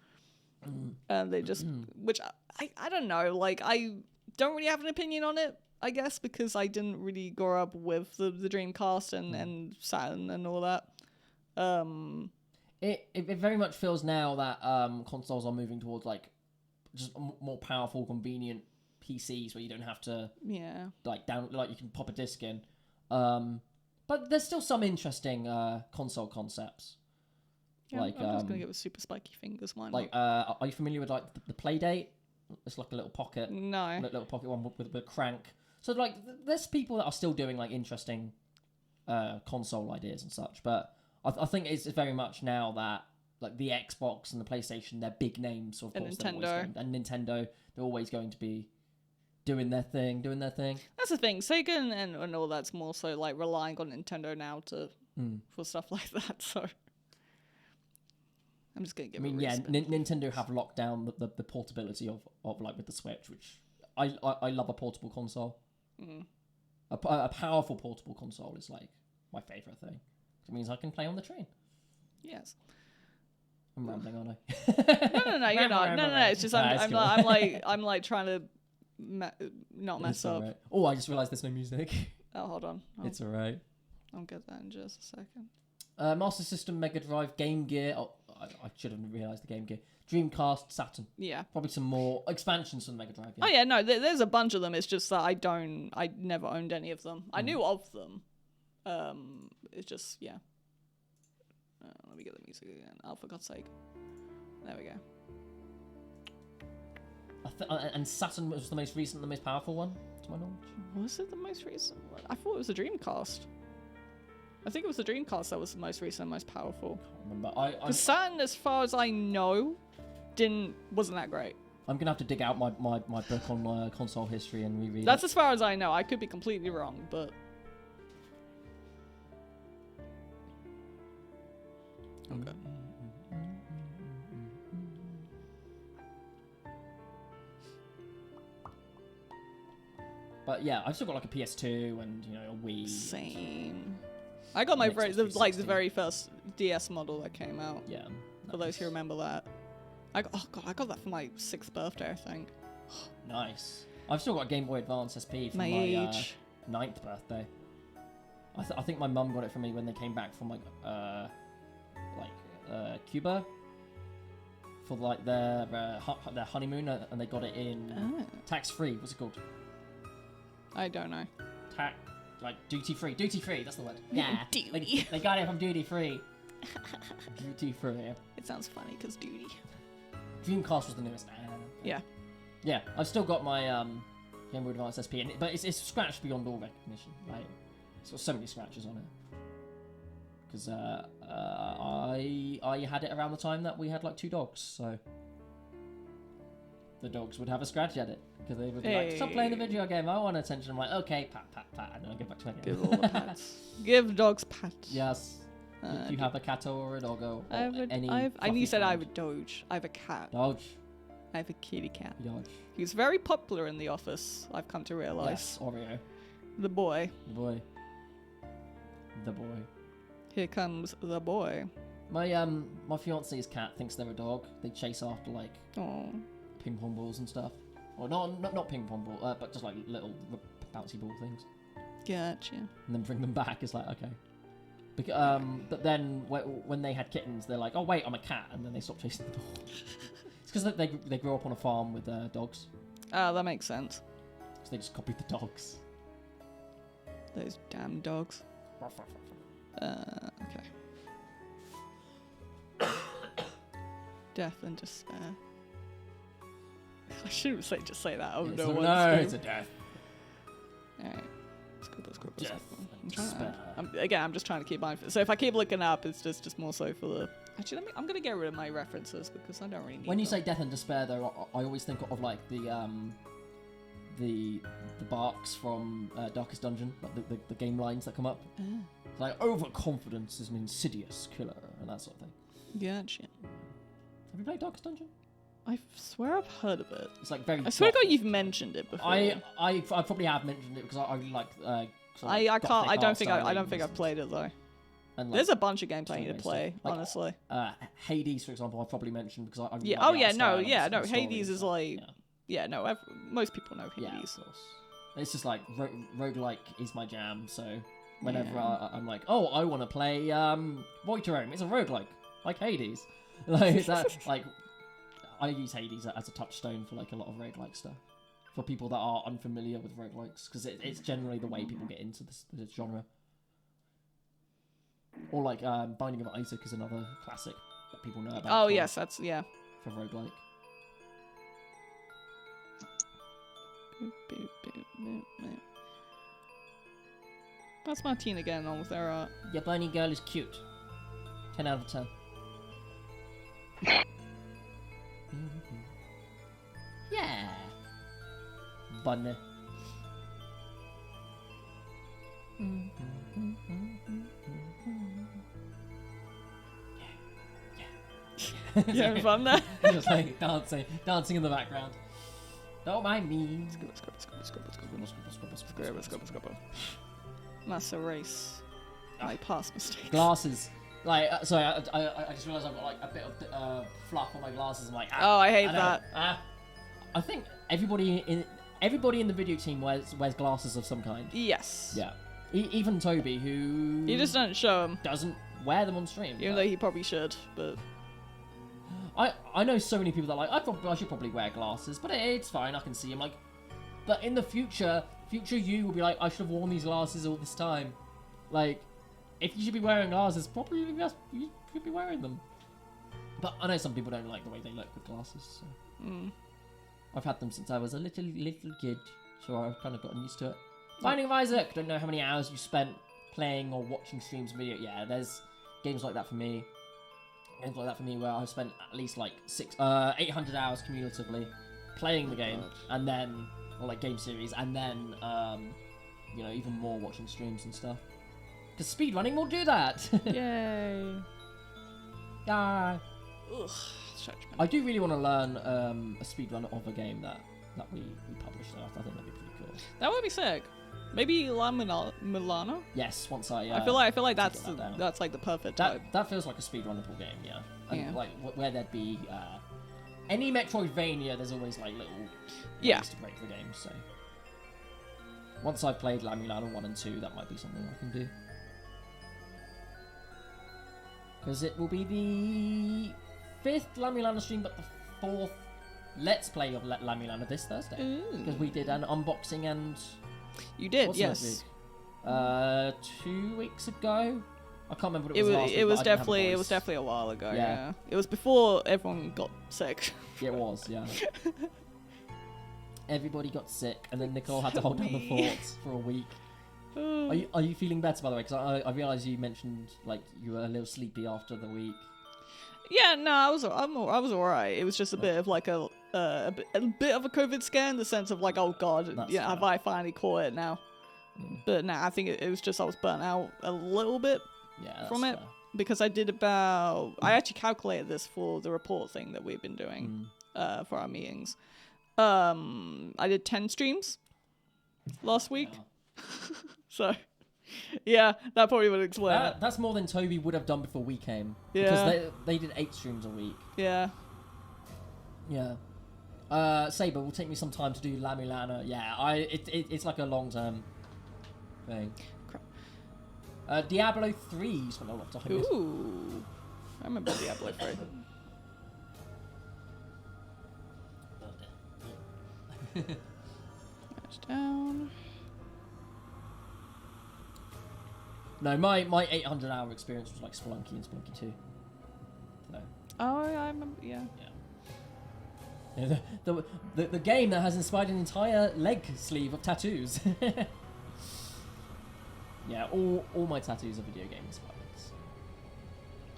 S2: They just, which I don't know. Like I don't really have an opinion on it. I guess because I didn't really grow up with the Dreamcast and Saturn and all that.
S1: It very much feels now that consoles are moving towards like just more powerful, convenient PCs where you don't have to like you can pop a disc in. But there's still some interesting console concepts.
S2: Yeah,
S1: like
S2: I'm just gonna go with super spiky fingers. Why not?
S1: Like, are you familiar with like the Playdate? It's like a little pocket.
S2: No.
S1: Little pocket one with a crank. So like, there's people that are still doing like interesting console ideas and such. But I think it's very much now that like the Xbox and the PlayStation, they're big names. So of course,
S2: Nintendo.
S1: And Nintendo, they're always going to be doing their thing.
S2: That's the thing. Sega and all that's more so like relying on Nintendo now for stuff like that. So I'm just gonna give.
S1: Nintendo have locked down the portability of like with the Switch, which I love a portable console. A powerful portable console is like my favorite thing. It means I can play on the train.
S2: Yes.
S1: I'm rambling, aren't I?
S2: No, you're not. No. It's just I'm like trying to not mess up.
S1: Right. Oh, I just realised there's no music.
S2: Oh, hold on.
S1: It's alright.
S2: I'll get that in just a second.
S1: Master System, Mega Drive, Game Gear. Oh, I should have realised the Game Gear. Dreamcast, Saturn.
S2: Yeah.
S1: Probably some more expansions from the Mega Drive.
S2: Yeah. Oh yeah, no, there's a bunch of them. It's just that I never owned any of them. I knew of them. It's just let me get the music again. Oh, for God's sake. There we go.
S1: And Saturn was the most recent, the most powerful one, to my knowledge.
S2: Was it the most recent one? I thought it was the Dreamcast. I think it was the Dreamcast that was the most recent, most powerful.
S1: I can't remember.
S2: Because Saturn, as far as I know, wasn't that great.
S1: I'm gonna have to dig out my book on console history and reread.
S2: That's as far as I know. I could be completely wrong, but. Okay.
S1: But yeah, I've still got like a PS2 and a Wii.
S2: Same. I got my the very first DS model that came out.
S1: Yeah.
S2: For those who remember that. I got that for my 6th birthday, I think.
S1: Nice. I've still got a Game Boy Advance SP for my 9th birthday. I think my mum got it for me when they came back from Cuba for like their honeymoon, and they got it in tax-free. What's it called?
S2: I don't know.
S1: Duty free. Duty free. That's the word. Yeah. They got it from duty free. Duty free.
S2: It sounds funny because duty.
S1: Dreamcast was the newest.
S2: Yeah.
S1: Yeah. I've still got my Game Boy Advance SP, but it's scratched beyond all recognition. Like, it's got so many scratches on it. Because I had it around the time that we had like 2 dogs, so the dogs would have a scratch at it because they would be like, "Stop playing the video game, I want attention." I'm like, "Okay, pat, pat, pat," and then I go back to my game.
S2: Give all the pats. Give dogs pats.
S1: Yes. Do you have a cat or a doggo?
S2: You said I have a Doge. I have a cat.
S1: Doge.
S2: I have a kitty cat.
S1: Doge.
S2: He's very popular in the office, I've come to realise.
S1: Yes, Oreo.
S2: The boy.
S1: The boy. The boy.
S2: Here comes the boy.
S1: My fiance's cat thinks they're a dog. They chase after like ping pong balls and stuff. Or not ping pong ball, but just like little bouncy ball things.
S2: Gotcha.
S1: And then bring them back. It's like, okay. But then when they had kittens, they're like, "Oh wait, I'm a cat," and then they stop chasing the ball. It's because they grew up on a farm with dogs.
S2: Oh, that makes sense.
S1: So they just copied the dogs.
S2: Those damn dogs. Okay. Death and despair. I shouldn't just say that. Oh no!
S1: No, it's a death.
S2: Alright.
S1: Death and despair.
S2: I'm just trying to keep mindful. So if I keep looking up, it's just more so for the. Actually, I'm gonna get rid of my references because I don't really need.
S1: When you say death and despair, though, I always think of like the barks from Darkest Dungeon, like the game lines that come up. Like overconfidence is an insidious killer and that sort of thing.
S2: Gotcha.
S1: Have you played Darkest Dungeon?
S2: I swear I've heard of it.
S1: It's like very.
S2: I swear to God,
S1: gothic.
S2: you've mentioned it before.
S1: I probably have mentioned it because I like.
S2: I can't. I don't think
S1: I've
S2: I've played it though.
S1: And, like,
S2: There's a bunch of games I need to
S1: story-based
S2: play.
S1: stuff. Like,
S2: Honestly.
S1: Hades, for example, I've probably mentioned because I really
S2: Yeah.
S1: like
S2: Oh
S1: the
S2: yeah.
S1: art
S2: No.
S1: style and
S2: Yeah.
S1: the
S2: No.
S1: story
S2: Hades
S1: and
S2: is
S1: stuff.
S2: like.
S1: Yeah.
S2: Yeah. No. Most people know
S1: Yeah,
S2: Hades.
S1: of course. It's just like roguelike is my jam, so whenever I'm like, oh, I want to play Voidrome, it's a roguelike, like Hades. Like that, like I use Hades as a touchstone for like a lot of roguelike stuff. For people that are unfamiliar with roguelikes, because it's generally the way people get into this genre. Or like Binding of Isaac is another classic that people know about.
S2: Oh yes, that's yeah.
S1: For roguelike.
S2: That's Martyna getting on with her art.
S1: Your bunny girl is cute. 10 out of 10. Yeah. Bunny.
S2: You having fun there?
S1: Just like dancing in the background. Don't mind me.
S2: That's a race. My past mistakes.
S1: Glasses. Like, sorry, I just realised I've got like a bit of fluff on my glasses. I'm like,
S2: Oh, I hate
S1: know.
S2: that.
S1: I think everybody in the video team wears glasses of some kind.
S2: Yes.
S1: Yeah. Even Toby, who
S2: You just don't show him,
S1: doesn't wear them on stream.
S2: even though he probably should. But
S1: I know so many people that I should probably wear glasses, but it's fine. I can see them. Like, but in the future you will be like, I should have worn these glasses all this time. Like, if you should be wearing glasses, probably you should be wearing them. But I know some people don't like the way they look with glasses. So. I've had them since I was a little kid, so I've kind of gotten used to it. Binding of Isaac. Don't know how many hours you spent playing or watching streams video. Yeah, there's games like that for me. Games like that for me where I've spent at least like 800 hours cumulatively playing the game, and then or like game series, and then even more watching streams and stuff. Because speedrunning will do that.
S2: yay.
S1: Yeah.
S2: Ugh.
S1: I do really want to learn a speedrun of a game that we publish. So I think that'd be pretty cool.
S2: That would be sick. Maybe La Milano?
S1: Yes, once I
S2: I feel like that's
S1: that
S2: that's like the perfect type.
S1: that feels like a speedrunnable game, yeah. And
S2: Yeah.
S1: like where there'd be any Metroidvania, there's always like little ways to break the game. So once I've played La Milano 1 and 2, that might be something I can do. Because it will be the 5th La Milano stream, but the 4th Let's Play of La Milano this Thursday. Because we did an unboxing and...
S2: You did,
S1: what's
S2: yes.
S1: 2 weeks ago? I can't remember what it was last week,
S2: it was
S1: but I didn't have a
S2: definitely
S1: voice.
S2: a while ago,
S1: Yeah.
S2: yeah. It was before everyone got sick.
S1: Yeah, it was, yeah. Everybody got sick, and then Nicole had to hold down the fort for a week. Are you feeling better, by the way? Because I realised you mentioned like you were a little sleepy after the week.
S2: Yeah, no, I was alright. It was just a bit of like a bit of a COVID scare in the sense of like, oh god,
S1: That's
S2: yeah,
S1: fair.
S2: have I finally caught it now? But no, I think it was just I was burnt out a little bit
S1: Yeah, that's
S2: from it
S1: fair.
S2: because I actually calculated this for the report thing that we've been doing for our meetings. I did 10 streams last week.
S1: Yeah.
S2: So, yeah, that probably would explain it.
S1: That's more than Toby would have done before we came.
S2: Yeah.
S1: Because they did 8 streams a week.
S2: Yeah.
S1: Yeah. Saber will take me some time to do La Milana. Yeah, it's like a long-term thing.
S2: Crap.
S1: Diablo 3 you spent a lot of time with.
S2: Ooh. I remember Diablo 3. That's down.
S1: No, my 800-hour experience was like Spelunky and Spelunky 2. So,
S2: Oh, I remember, yeah.
S1: yeah, the game that has inspired an entire leg sleeve of tattoos. Yeah, all my tattoos are video game inspired.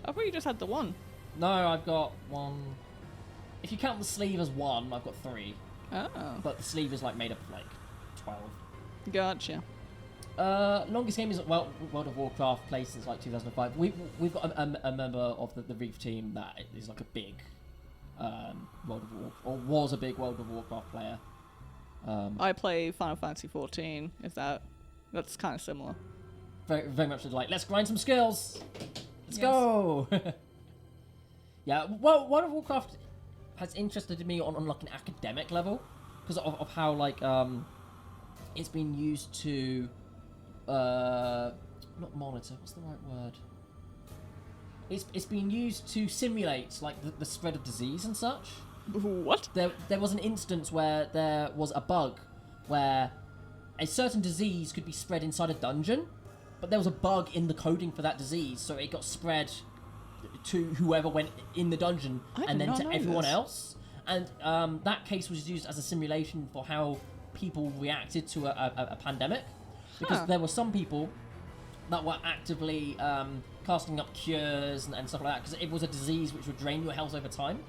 S2: I thought you just had the one.
S1: No, I've got one. If you count the sleeve as one, I've got 3.
S2: Oh.
S1: But the sleeve is like made up of like 12.
S2: Gotcha.
S1: Longest game is World of Warcraft, played since like 2005. We've got a member of the Reef team that is like a big World of Warcraft, or was a big World of Warcraft player.
S2: I play Final Fantasy 14. If that's kind of similar.
S1: Very, very much like, let's grind some skills. Let's
S2: Yes.
S1: go. Yeah, well, World of Warcraft has interested me on like an academic level because of how like it's been used to not monitor. What's the right word? It's been used to simulate like the spread of disease and such.
S2: What?
S1: There was an instance where there was a bug where a certain disease could be spread inside a dungeon, but there was a bug in the coding for that disease, so it got spread to whoever went in the dungeon
S2: I
S1: and
S2: did
S1: then
S2: not
S1: to
S2: know
S1: everyone
S2: this.
S1: else. And that case was used as a simulation for how people reacted to a pandemic, because
S2: Huh.
S1: there were some people that were actively casting up cures and stuff like that, because it was a disease which would drain your health over time.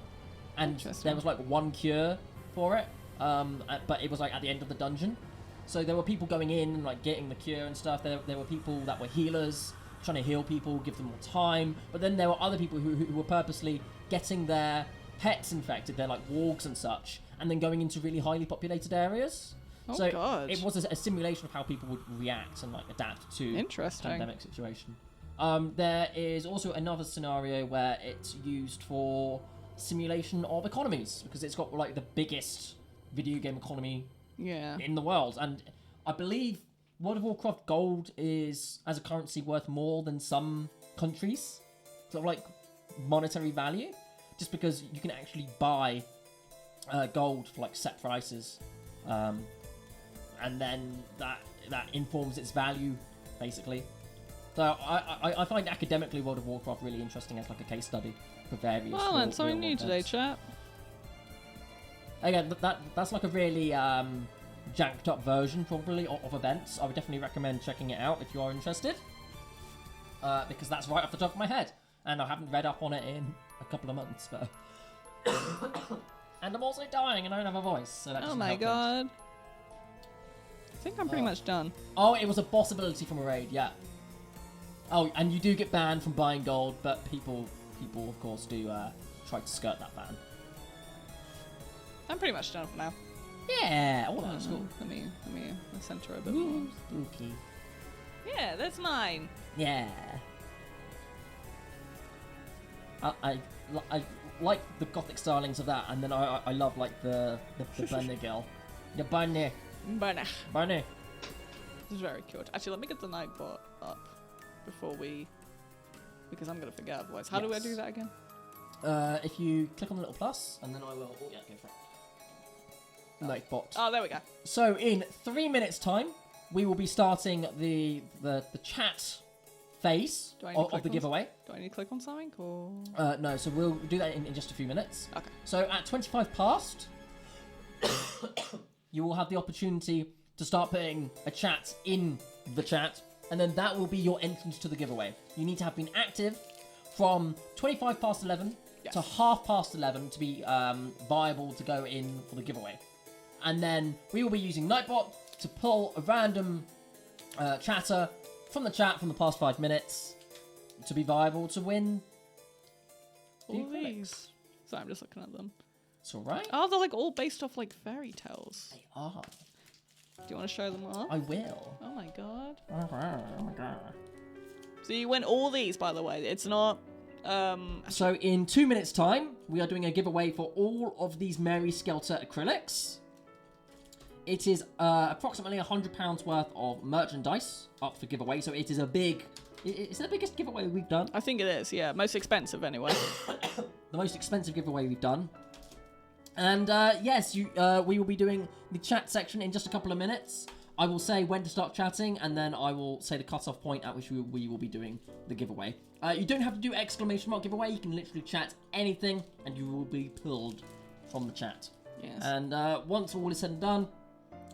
S1: And
S2: Interesting.
S1: there was like one cure for it, but it was like at the end of the dungeon. So there were people going in and like getting the cure and stuff. There were people that were healers, trying to heal people, give them more time. But then there were other people who were purposely getting their pets infected, their like wargs and such, and then going into really highly populated areas.
S2: Oh,
S1: So
S2: God.
S1: it was a simulation of how people would react and like adapt to
S2: Interesting.
S1: pandemic situation. There is also another scenario where it's used for simulation of economies, because it's got like the biggest video game economy
S2: Yeah.
S1: in the world, and I believe World of Warcraft Gold is as a currency worth more than some countries, sort of like monetary value, just because you can actually buy gold for like set prices, and then that informs its value basically. So I find academically World of Warcraft really interesting as like a case study for various.
S2: Well,
S1: real-
S2: learned something
S1: real
S2: new
S1: world
S2: today,
S1: events.
S2: chat.
S1: Again, that's like a really jacked up version probably of events. I would definitely recommend checking it out if you are interested, because that's right off the top of my head, and I haven't read up on it in a couple of months. But and I'm also dying and I don't have a voice, so that
S2: Oh
S1: doesn't
S2: my
S1: help things.
S2: god. I think I'm pretty much done.
S1: Oh, it was a boss ability from a raid, yeah. Oh, and you do get banned from buying gold, but people of course do try to skirt that ban.
S2: I'm pretty much done for now.
S1: Yeah, oh, that's cool.
S2: Let me center a bit more.
S1: Ooh, spooky.
S2: Yeah, that's mine.
S1: Yeah. I like the gothic stylings of that, and then I love like the bunny girl. The bunny.
S2: But
S1: Bunny.
S2: this is very cute. Actually, let me get the Nightbot up before because I'm gonna forget otherwise. How do I
S1: Yes.
S2: do that again?
S1: If you click on the little plus, and then I will. Oh yeah, go for it. Nightbot.
S2: Oh, there we go.
S1: So in 3 minutes' time, we will be starting the chat phase
S2: Do I need to
S1: of
S2: click
S1: the
S2: on
S1: giveaway.
S2: Do I need to click on something or?
S1: No, so we'll do that in just a few minutes.
S2: Okay.
S1: So at 25 past, you will have the opportunity to start putting a chat in the chat, and then that will be your entrance to the giveaway. You need to have been active from 25 past 11
S2: Yes.
S1: to half past 11 to be viable to go in for the giveaway. And then we will be using Nightbot to pull a random chatter from the chat from the past 5 minutes to be viable to win the
S2: All
S1: acrylics.
S2: these. Sorry, I'm just looking at them.
S1: It's alright.
S2: Oh, they're like all based off like fairy tales.
S1: They are.
S2: Do you want to show them all?
S1: I will.
S2: Oh my god.
S1: Oh my god.
S2: So you win all these, by the way. It's not.
S1: So in 2 minutes' time, we are doing a giveaway for all of these Mary Skelter acrylics. It is approximately £100 worth of merchandise up for giveaway, so it is a big... It's the biggest giveaway we've done.
S2: I think it is. Yeah, most expensive anyway.
S1: The most expensive giveaway we've done. And yes, we will be doing the chat section in just a couple of minutes. I will say when to start chatting, and then I will say the cut-off point at which we will be doing the giveaway. You don't have to do exclamation mark giveaway. You can literally chat anything, and you will be pulled from the chat.
S2: Yes.
S1: And once all is said and done,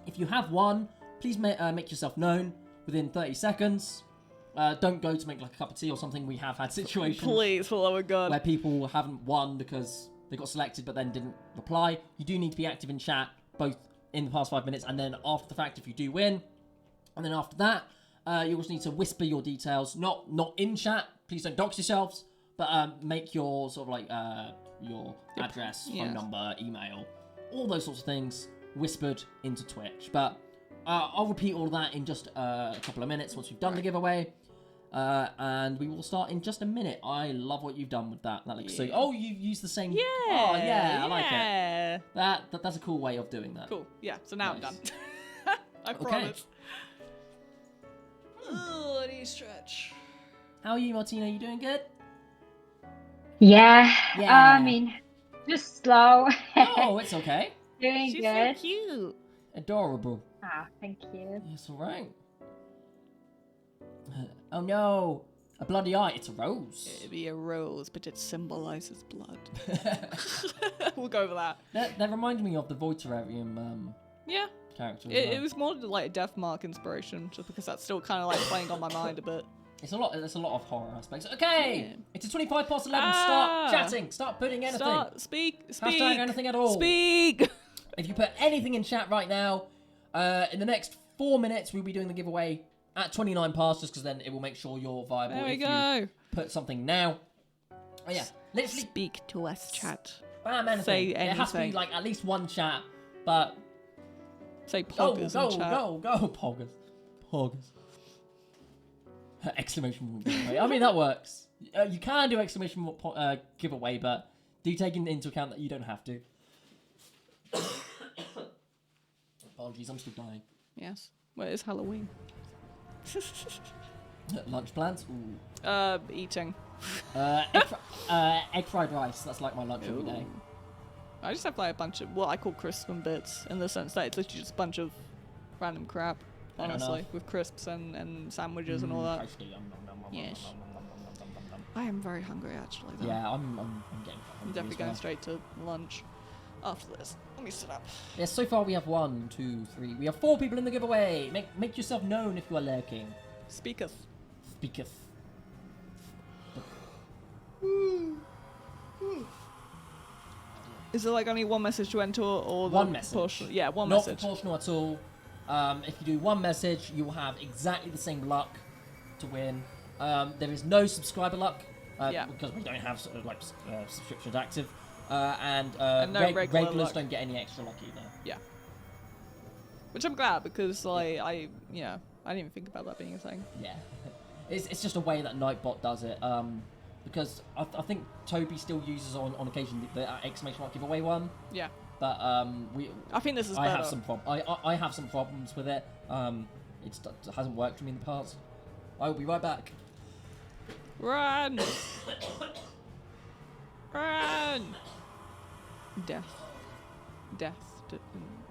S1: if you have won, please make yourself known within 30 seconds. Don't go to make like a cup of tea or something. We have had situations
S2: Please, for the love of God.
S1: where people haven't won because they got selected but then didn't reply. You do need to be active in chat, both in the past 5 minutes and then after the fact if you do win. And then after that, you also need to whisper your details, not in chat. Please don't dox yourselves, but make your sort of like your address,
S2: Yeah.
S1: phone number, email, all those sorts of things whispered into Twitch. But I'll repeat all of that in just a couple of minutes once we've done the giveaway. And we will start in just a minute. I love what you've done with that. That looks so... Oh, you've used the same...
S2: Yeah.
S1: Oh, yeah, I like it. That's a cool way of doing that.
S2: Cool. Yeah, so now
S1: Nice.
S2: I'm done. I promise. Oh, I need to stretch.
S1: How are you, Martyna? You doing good?
S3: Yeah.
S1: Yeah.
S3: I mean, just slow.
S1: Oh, it's okay.
S3: Doing
S2: She's
S3: good.
S2: so cute.
S1: Adorable.
S3: Ah, thank you.
S1: It's alright. Oh no! A bloody eye. It's a rose.
S2: It'd be a rose, but it symbolizes blood. We'll go over that.
S1: That reminded me of the Voiterarium
S2: Yeah.
S1: character. As
S2: It
S1: well.
S2: was more like a Death Mark inspiration, just because that's still kind of like playing on my mind a bit.
S1: It's a lot. There's a lot of horror aspects. Okay,
S2: Yeah.
S1: it's a 25 past 11.
S2: Ah!
S1: Start chatting. Start putting anything.
S2: Speak.
S1: Hashtag anything at all.
S2: Speak.
S1: If you put anything in chat right now, in the next 4 minutes we'll be doing the giveaway at 29 past, just because then it will make sure you're viable.
S2: There we
S1: if
S2: go.
S1: you put something now. Oh yeah, literally.
S2: Speak to us, chat.
S1: Bam, anything.
S2: Say
S1: It has to be
S2: anything.
S1: like at least one chat, but
S2: Say
S1: go,
S2: poggers
S1: go,
S2: in chat.
S1: go, poggers. Exclamation point giveaway. I mean, that works. You can do exclamation giveaway, but do take into account that you don't have to. Apologies, I'm still dying.
S2: Yes. Well, it's Halloween.
S1: Lunch plans? Ooh.
S2: Eating.
S1: Egg fried rice. That's like my lunch every day.
S2: I just have like a bunch of what I call crisps and bits, in the sense that it's literally just a bunch of random crap,
S1: Fair
S2: honestly,
S1: enough.
S2: with crisps and sandwiches and all that. Yes. I am very hungry actually. Though.
S1: Yeah, I'm getting
S2: I'm
S1: hungry
S2: definitely
S1: as well.
S2: going straight to lunch after this. Let me sit up.
S1: Yes, so far we have 1, 2, 3. We have 4 people in the giveaway. Make yourself known if you are lurking.
S2: Speaketh.
S1: Speaketh.
S2: Is it like only one message to enter or the
S1: One message.
S2: Push? Yeah, one
S1: Not
S2: message.
S1: proportional at all. If you do one message, you will have exactly the same luck to win. There is no subscriber luck
S2: Yeah.
S1: because we don't have sort of like subscriptions active, and
S2: no regular
S1: regulars
S2: luck.
S1: don't get any extra luck either.
S2: Yeah. Which I'm glad because like I didn't even think about that being a thing.
S1: Yeah, it's just a way that Nightbot does it. Because I think Toby still uses on occasion the exclamation mark giveaway one.
S2: Yeah.
S1: But
S2: I think this is
S1: I
S2: better.
S1: have some I have some problems with it. It hasn't worked for me in the past. I will be right back.
S2: Run! Run! Death.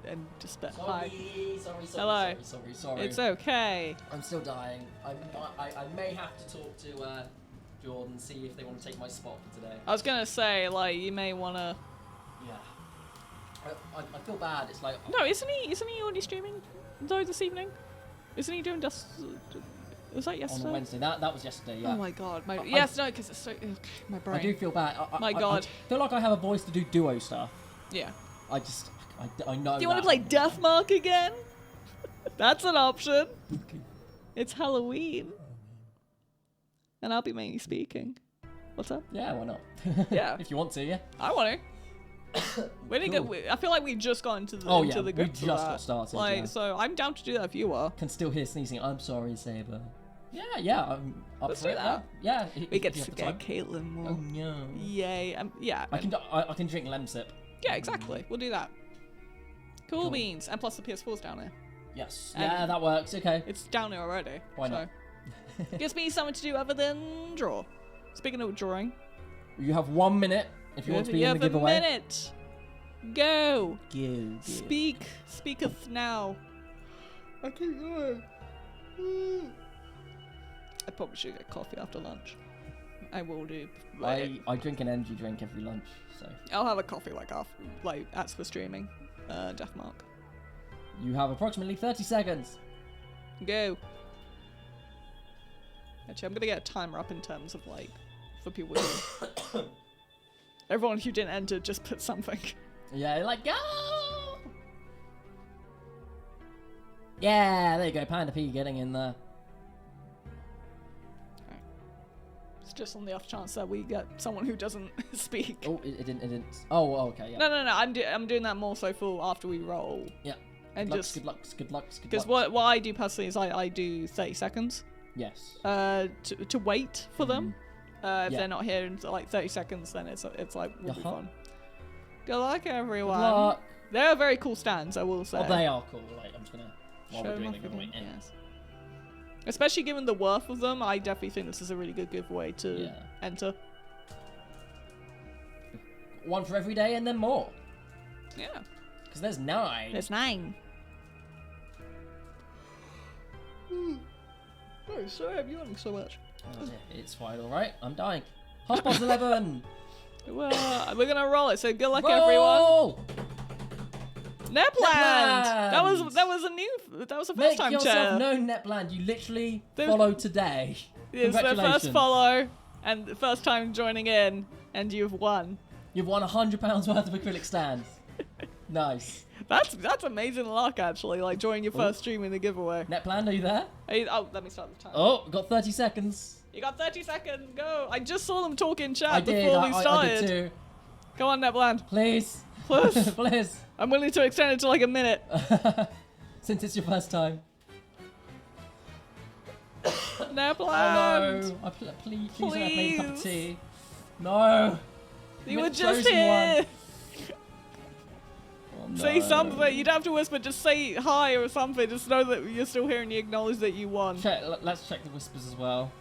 S2: And despair. Hi.
S1: Sorry.
S2: Hello.
S1: Sorry.
S2: It's okay.
S1: I'm still dying. I may have to talk to Jordan, see if they want to take my spot for today.
S2: I was gonna say, like, you may wanna.
S1: Yeah. I feel bad. It's like
S2: No, isn't he already streaming though this evening? Isn't he doing just? Was that yesterday?
S1: on Wednesday. That was yesterday. Yeah.
S2: Oh my god.
S1: I-
S2: Yes, no, because it's so. Okay, my brain.
S1: I do feel bad.
S2: My God.
S1: I feel like I have a voice to do duo stuff.
S2: Yeah.
S1: I know.
S2: Do you want to
S1: that.
S2: play Deathmark again? That's an option. It's Halloween. And I'll be mainly speaking. What's up?
S1: Yeah, why not?
S2: Yeah.
S1: If you want to, yeah.
S2: I want to. I feel like we just got into the
S1: Oh,
S2: into
S1: yeah,
S2: the
S1: we
S2: grips of
S1: just
S2: that.
S1: got started,
S2: Like,
S1: yeah.
S2: so I'm down to do that if you are.
S1: Can still hear sneezing. I'm sorry, Saber. Yeah. I'm up
S2: Let's
S1: for
S2: do
S1: it.
S2: that.
S1: Yeah.
S2: We get
S1: if
S2: to
S1: you have
S2: get
S1: the time.
S2: Kaitlyn more.
S1: Oh no.
S2: Yay. Yeah.
S1: I can drink Lemsip.
S2: Yeah, exactly. We'll do that. Cool beans. And plus the PS4's down here.
S1: Yes.
S2: And-
S1: Yeah, that works. Okay.
S2: It's down here already.
S1: Why
S2: so.
S1: not?
S2: Gives me something to do other than draw. Speaking of drawing.
S1: You have 1 minute if you want to be in the giveaway.
S2: You have a minute. Go.
S1: Go.
S2: Speaketh now. I keep going. I probably should get coffee after lunch. I will do.
S1: I drink an energy drink every lunch, so
S2: I'll have a coffee as for streaming. Deathmark.
S1: you have approximately 30 seconds.
S2: Go. Actually, I'm gonna get a timer up in terms of for people who. Everyone who didn't enter, just put something.
S1: Yeah, like go. Yeah, there you go. Panda P getting in there.
S2: Just on the off chance that we get someone who doesn't speak.
S1: Oh, it didn't. Oh, okay, yeah.
S2: No. I'm doing that more so for after we roll.
S1: Yeah.
S2: And
S1: Good luck.
S2: because what I do personally is I do 30 seconds.
S1: Yes.
S2: To wait for them. If
S1: Yeah.
S2: they're not here in like 30 seconds, then it's like will be fun. Good luck, everyone.
S1: Good luck.
S2: They're very cool stands, I will say.
S1: Oh, they are cool. Like, I'm just gonna while
S2: Show
S1: we're doing
S2: them
S1: the
S2: off
S1: giveaway.
S2: again, yes. Especially given the worth of them, I definitely think this is a really good giveaway to enter.
S1: One for every day and then more.
S2: Yeah.
S1: Because there's 9.
S2: There's 9. Oh, sorry, I'm yawning so much.
S1: Oh, it's fine, alright. I'm dying. Hotspot's 11.
S2: Well, we're gonna roll it. So good luck, everyone.
S1: Roll!
S2: Nepland.
S1: Nepland!
S2: That was a first
S1: Make
S2: time
S1: yourself
S2: chair.
S1: known, Netland. You literally followed today.
S2: It's the
S1: Congratulations.
S2: first follow and the first time joining in, and you've won.
S1: You've won £100 worth of acrylic stands. Nice.
S2: That's amazing luck, actually. Like joining your first stream in the giveaway.
S1: Netland, are you there?
S2: Oh, let me start the time.
S1: Oh, got 30 seconds.
S2: You got 30 seconds. Go. I just saw them talk in chat
S1: I did.
S2: before we started.
S1: I did too.
S2: Come on, Nepland.
S1: Please.
S2: Please.
S1: Please.
S2: I'm willing to extend it to like a minute.
S1: Since it's your first time.
S2: Nepland.
S1: No. Please don't have made a cup of tea. No.
S2: You
S1: With
S2: were
S1: the
S2: just
S1: chosen
S2: here.
S1: one. Oh,
S2: Say
S1: no.
S2: something. You'd have to whisper. Just say hi or something. Just know that you're still here and you acknowledge that you won.
S1: Let's check the whispers as well.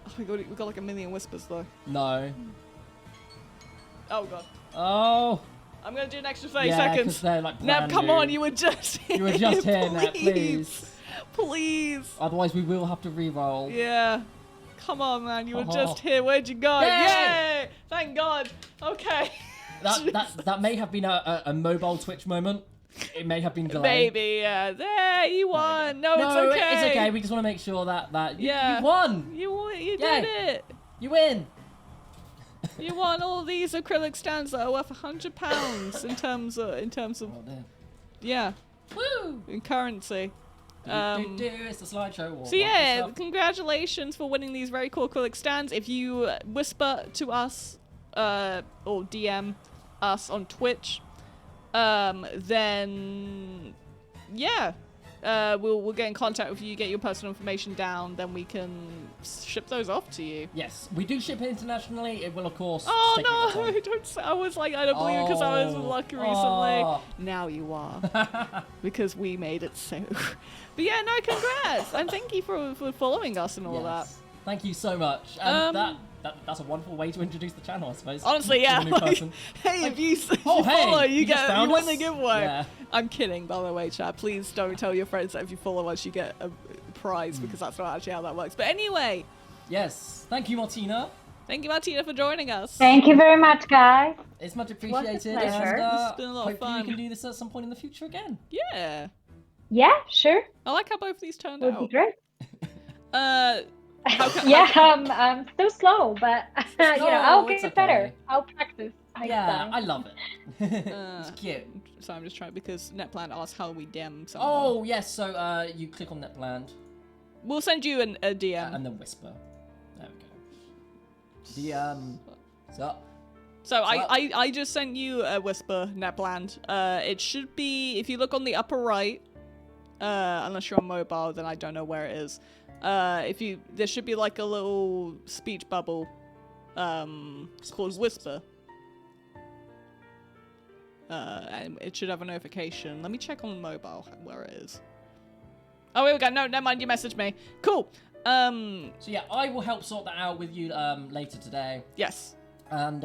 S2: Oh my god, we got like a million whispers though.
S1: No.
S2: Oh god.
S1: Oh.
S2: I'm gonna do an extra 30
S1: Yeah,
S2: seconds.
S1: 'cause they're like
S2: Neb,
S1: brand
S2: come
S1: new.
S2: on, you were just here.
S1: You were just here, Neb, please.
S2: Please.
S1: Otherwise, we will have to re-roll.
S2: Yeah. Come on, man. You were just here. Where'd you go?
S1: Yay!
S2: Yay! Thank God. Okay.
S1: That may have been a mobile Twitch moment. It may have been delayed.
S2: Maybe, yeah. There, you won. No,
S1: No,
S2: it's okay.
S1: it's okay. We just want to make sure that you
S2: Yeah.
S1: won.
S2: You won. You
S1: Yay.
S2: did it.
S1: You win.
S2: You won all these acrylic stands that are worth £100 in terms of
S1: Oh, dear.
S2: yeah,
S1: Woo!
S2: in currency.
S1: It's the slideshow.
S2: So yeah, congratulations for winning these very cool acrylic stands. If you whisper to us or DM us on Twitch, then yeah, we'll get in contact with you, get your personal information down, then we can ship those off to you.
S1: Yes, we do ship internationally. It will, of course.
S2: Oh
S1: take a bit of
S2: no!
S1: time.
S2: Don't say, I was like, I don't believe because I was lucky recently.
S1: Oh.
S2: Now you are, because we made it so. But yeah, no, congrats and thank you for following us and all that.
S1: Thank you so much. And that's a wonderful way to introduce the channel, I suppose.
S2: Honestly,
S1: to
S2: yeah.
S1: a new
S2: Like,
S1: person.
S2: hey, if you
S1: Oh, hey,
S2: follow,
S1: you just found
S2: win
S1: us?
S2: the giveaway.
S1: Yeah.
S2: I'm kidding, by the way, chat. Please don't tell your friends that if you follow us, you get a prize because that's not actually how that works. But anyway,
S1: Yes. Thank you, Martyna.
S2: thank you, Martyna, for joining us.
S3: Thank you very much, guys.
S1: It's much appreciated.
S3: pleasure.
S1: And,
S2: It's been a lot of
S1: hopefully
S2: fun.
S1: we can do this at some point in the future again.
S2: Yeah,
S3: Yeah, sure.
S2: I like how both of these turned
S3: Would be
S2: out.
S3: great.
S2: How
S3: still slow, but I'll
S1: it's
S3: get
S1: okay.
S3: better. I'll practice.
S1: Yeah, I love it.
S2: Uh,
S1: It's cute.
S2: So I'm just trying because Netplan asked how we DM someone.
S1: Oh, yes. So you click on Netland
S2: We'll send you a DM.
S1: and then whisper. There we go.
S2: So I just sent you a whisper, Netland. It should be, if you look on the upper right, unless you're on mobile, then I don't know where it is. There should be like a little speech bubble. It's called Whisper. And it should have a notification. Let me check on mobile where it is. Oh, here we go. No, never mind. You messaged me. Cool.
S1: So yeah, I will help sort that out with you later today.
S2: Yes.
S1: And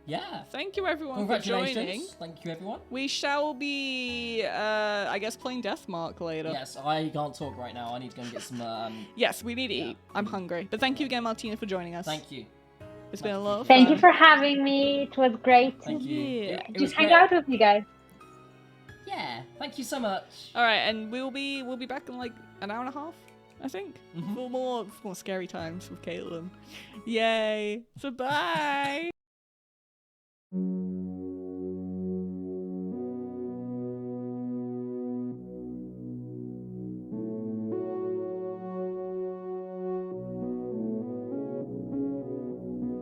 S1: yeah.
S2: Thank you, everyone, for joining.
S1: Congratulations. Thank you, everyone.
S2: We shall be, I guess, playing Deathmark later.
S1: Yes, I can't talk right now. I need to go and get some.
S2: Yes, we need to eat. I'm hungry. But thank you again, Martyna, for joining us.
S1: Thank you.
S2: It's been a lot of fun.
S3: Thank you for having me. It was great.
S1: Thank you.
S2: Yeah.
S1: It
S3: Just
S1: was
S3: hang
S1: great.
S3: out with you guys.
S1: Yeah. Thank you so much.
S2: All right, and we'll be back in like an hour and a half, I think,
S1: Mhm.
S2: for more scary times with Kaitlyn. Yay! So bye.